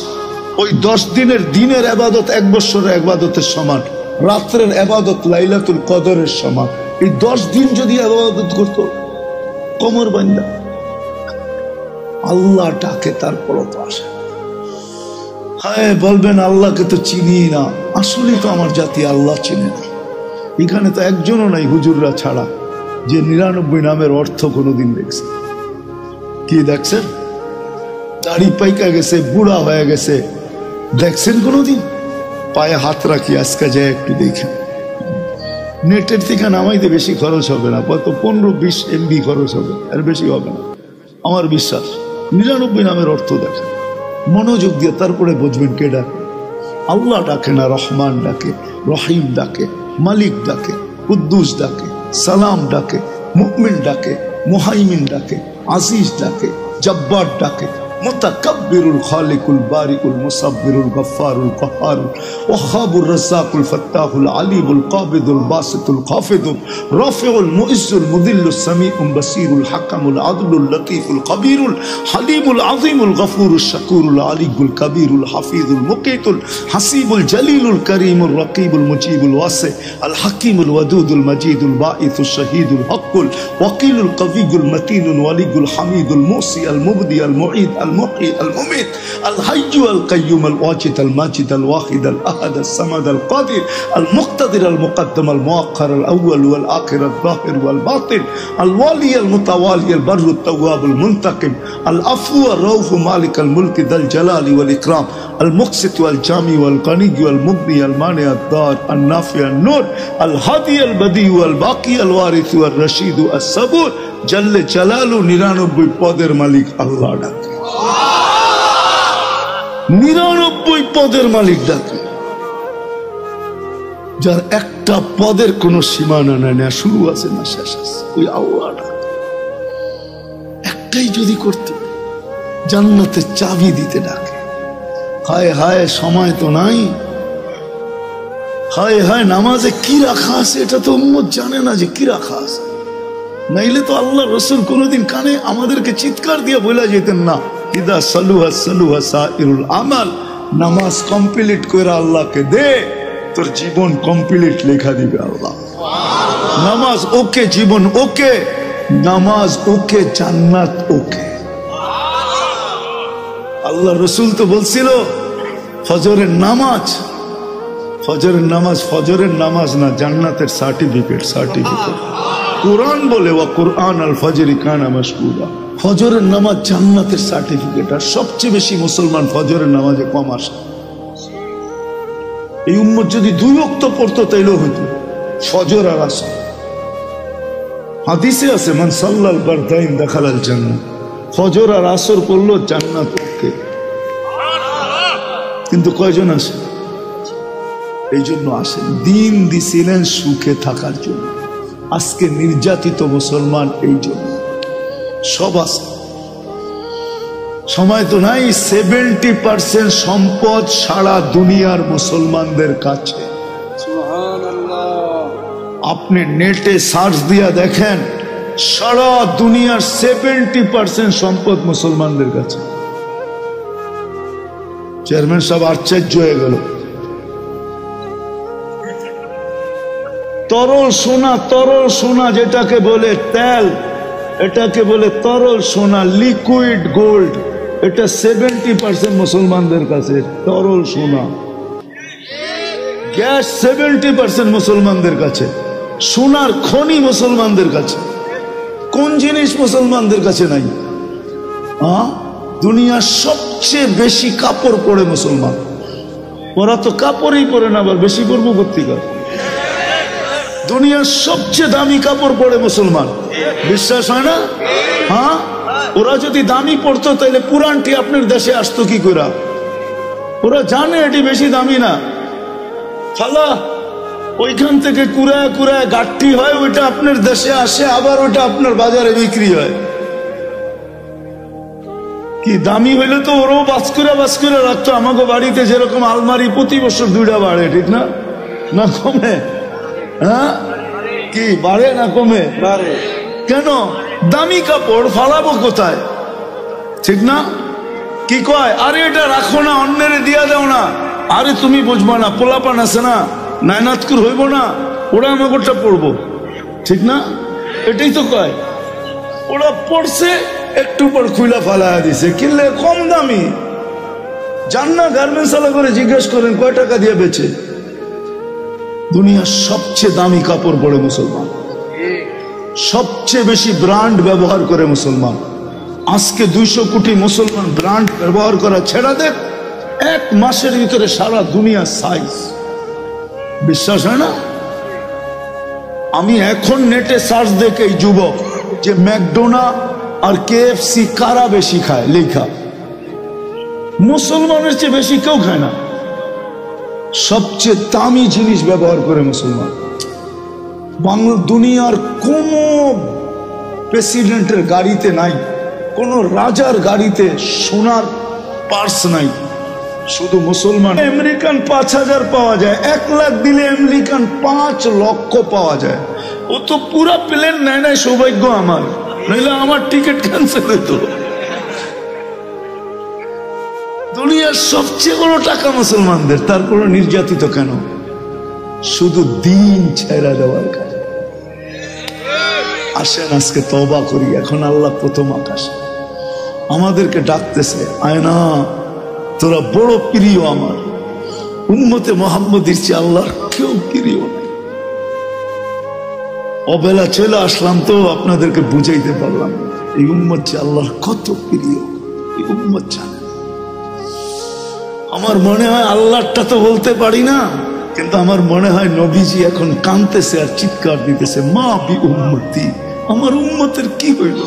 ওই 10 দিনের দিনের ইবাদত 1 বছরের ইবাদতের সমান, রাত্রের ইবাদত লাইলাতুল কদরের সমান। এই 10 দিন যদি ইবাদত করতো কোমর বান্দা, আল্লাহ ডাকে, তারপরও তো আসে। হ্যাঁ, বলবেন আল্লাহকে তো চিনি না। আসলে তো আমার জাতি আল্লাহ চিনে না। এখানে তো একজনও নাই হুজুররা ছাড়া যে 99 নামের অর্থ কোনোদিন দেখছে। কি দেখছেন? দাড়ি পাইকা গেছে, বুড়া হয়ে গেছে, দেখছেন কোনোদিন? পায়ে হাত রাখি, আজকে যায় একটু দেখেন। নেটের থেকে নামাইতে বেশি খরচ হবে না, কত 15-20 MB খরচ হবে, আর বেশি হবে না আমার বিশ্বাস। 99 নামের অর্থ দেখেন, মনোযোগ দিয়ে, তারপরে বুঝবেন কে ডাকে। আল্লাহ ডাকে না, রহমান ডাকে, রহিম ডাকে, মালিক ডাকে, কুদ্দুস ডাকে, সালাম ডাকে, মুমিন ডাকে, মুহাইমিন ডাকে, আজিজ ডাকে, জব্বার ডাকে, মুতাকাব্বিরুল খালিকুল বারিকুল মুসাব্বিরুল গফফারুল কাহ্হারুল ওয়াহাবুর রাজ্জাকুল ফাত্তাহুল আলিমুল কাবিদুল বাসিতুল খাফিদুল রাফিউল মুইজ্জুল মুদিল্লুস সামিউল বাসিরুল হাকামুল আদলুল লতীফুল কবিরুল হালিমুল আযীমুল গফুরুশ শাকুরুল আলিকুল কবিরুল হাফিজুল মুকিতুল হাসিবুল জলিলুল করিমুল রকিবুল মুজিবুল ওয়াসি আল হাকিমুল ওয়াদুদুল মজিদুল বাঈসুশ শহীদুল হকুল ওয়াকিলুল কবিয়ুল মতিনুল ওয়ালিউল হামিদুল মুসি আল মুবদি আল মুঈদ المحيي المميت الحي القيوم الواجد الماجد الواحد الأحد الصمد القادر المقتدر المقدم المؤخر الأول والآخر الظاهر والباطن الوالي المتوالي البر التواب المنتقم العفو الرؤوف مالك الملك ذا الجلال والإكرام المقسط والجامع والغني والمغني المانع الضار النافع النور الهادي البديع والباقي الوارث والرشيد الصبور جل جلاله 99 পদের মালিক আল্লাহ ডাকে। 99 পদের মালিক ডাকে, যার একটা পদের কোনো সীমানা নাই, না শুরু আছে না শেষ আছে। ওই আল্লাহ ডাকে একটাই যদি করতে, জান্নাতের চাবি দিতে ডাকে। হায় হায় সময় তো নাই, হায় হায় নামাজে কি রাখা আছে এটা তো উম্মত জানে না যে কি রাখা আছে। নাইলে তো আল্লাহ রসুল কোনোদিন কানে আমাদেরকে চিৎকার দিয়ে বলে যেতেন না, ইদা সালুহা সালুহা সাইরুল আমাল, নামাজ কমপ্লিট করে আল্লাহকে দে, তোর জীবন কমপ্লিট লেখা দিবে আল্লাহ। নামাজ ওকে, জীবন ওকে, নামাজ ওকে, জান্নাত ওকে। আল্লাহ রসুল তো বলছিল ফজরের নামাজ, ফজরের নামাজ ফজরের নামাজ না, জান্নাতের সার্টিফিকেট। কোরআন বলে ওয়া কোরআন আল ফজরি কানা মাশকুরা, ফজরের নামাজ জান্নাতের সার্টিফিকেট। আর সবচেয়ে বেশি মুসলমান ফজরের নামাজে কম আসে। এই উম্মত যদি 2 ওয়াক্ত পড়তো তাইলেও হইতো, ফজর আর আসর। হাদিসে আছে মান সাল্লাল বারদাইন দাখালাল জান্নাহ, ফজর আর আসর পড়লো জান্নাত ওকে। কিন্তু কয়জন আসে? এই জন্য আসেন, দিন দিছিলেন সুখে থাকার জন্য। আজকে নির্যাতিত মুসলমান এই জন্য সব আছে। সময় তো নাই। 70% সম্পদ সারা দুনিয়ার মুসলমানদের কাছে। আপনি নেটে সার্চ দিয়া দেখেন, সারা দুনিয়ার 70% সম্পদ মুসলমানদের কাছে। চেয়ারম্যান সাহেব আশ্চর্য হয়ে গেল। তরল সোনা, তরল সোনা যেটাকে বলে তেল, এটাকে বলে তরল সোনা, লিকুইড গোল্ড, এটা 70% মুসলমানদের কাছে। তরল সোনা, গ্যাস 70% মুসলমানদের কাছে। সোনার খনি মুসলমানদের কাছে। কোন জিনিস মুসলমানদের কাছে নাই? দুনিয়ার সবচেয়ে বেশি কাপড় পরে মুসলমান। ওরা তো কাপড়ই পরে না, আবার বেশি পরবো পত্রিকা। দুনিয়ার সবচেয়ে দামি কাপড় পরে মুসলমান, বিশ্বাস হয় না? হ্যাঁ, ওরা যদি দামি পড়তো তাহলে পুরানটি আপনার দেশে আসতো কি করে? ওরা জানে এটি বেশি দামি না, ফালা ওইখান থেকে কুড়ায় কুড়ায় গাঠটি হয়, ওইটা আপনার দেশে আসে, আবার ওইটা আপনার বাজারে বিক্রি হয়। কি দামি হইলে তো ওরাও বাস করে রাখতো। আমাকে বাড়িতে যেরকম আলমারি প্রতি বছর 2টা বাড়ে, ঠিক না? না কমে? হ্যাঁ, কি বাড়ে না কমে? কেন? দামি কাপড় ফালাবো কোথায়, ঠিক না? কি কয়, আরে এটা রাখো না, অন্যের দিয়া দাও না। আরে তুমি বুঝবো না, পোলাপান আছে না, নায়নাতকুর হইব না, ওরা আমাকেটা পড়বো, ঠিক না? এটাই তো কয়। ওরা পড়ছে, একটু পর খুইলা ফালা দিছে, কিনলে কম দামি। জান্না গার্মেন্টস আলা করে জিজ্ঞেস করেন কয় টাকা দিয়ে বেচে। দুনিয়ার সবচেয়ে দামি কাপড় পরে মুসলমান, সবচেয়ে বেশি ব্র্যান্ড ব্যবহার করে মুসলমান। আজকে 200 কোটি মুসলমান ব্র্যান্ড ব্যবহার করা ছেড়া দেখ, 1 মাসের ভিতরে সারা দুনিয়া সাইজ। বিশ্বাস হয় না? আমি এখন নেটে সার্চ দেখে এই যুবক যে ম্যাকডোনা আর KFC কারা বেশি খায়, লেখা মুসলমানের চেয়ে বেশি কেউ খায় না। সবচেয়ে দামি জিনিস ব্যবহার করে মুসলমান। বাংলা দুনিয়ার কোন প্রেসিডেন্টের গাড়িতে নাই, কোন রাজার গাড়িতে সোনার পার্স নাই, শুধু মুসলমান। আমেরিকান 5000 পাওয়া যায়, 1 লাখ দিলে আমেরিকান 5 লক্ষ পাওয়া যায়। ও তো পুরা প্লেন নেয় নাই, সৌভাগ্য আমার, নইলে আমার টিকিট ক্যান্সেল হতো। দুনিয়ার সবচেয়ে বড় টাকা মুসলমানদের, তারপরে নির্যাতিত কেন? শুধু দিন ছেড়া দেওয়ার কারণে। আসেন আজকে তওবা করি। এখন আল্লাহ প্রথম আকাশে আমাদেরকে ডাকতেছে, আয়না তোরা বড় প্রিয় আমার, উম্মতে মুহাম্মদীর চেয়ে আল্লাহর কেউ প্রিয় নাই। অবেলা চলে আসলাম তো আপনাদেরকে বুঝাইতে পারলাম এই উম্মত যে আল্লাহর কত প্রিয়, এই উম্মত জানে। আমার মনে হয় আল্লাহটা তো বলতে পারি না, কিন্তু আমার মনে হয় নবীজি এখন কাঁদতেছে আর চিৎকার দিতেছে, মা বি উম্মতি, আমার উম্মতের কি হইল?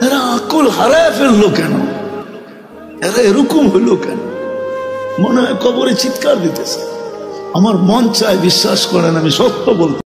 এরা আকল হারায় ফেললো কেন? এরা এরকম হইল কেন? মনে হয় কবরে চিৎকার দিতেছে। আমার মন চায়, বিশ্বাস করেন আমি সত্য বলতে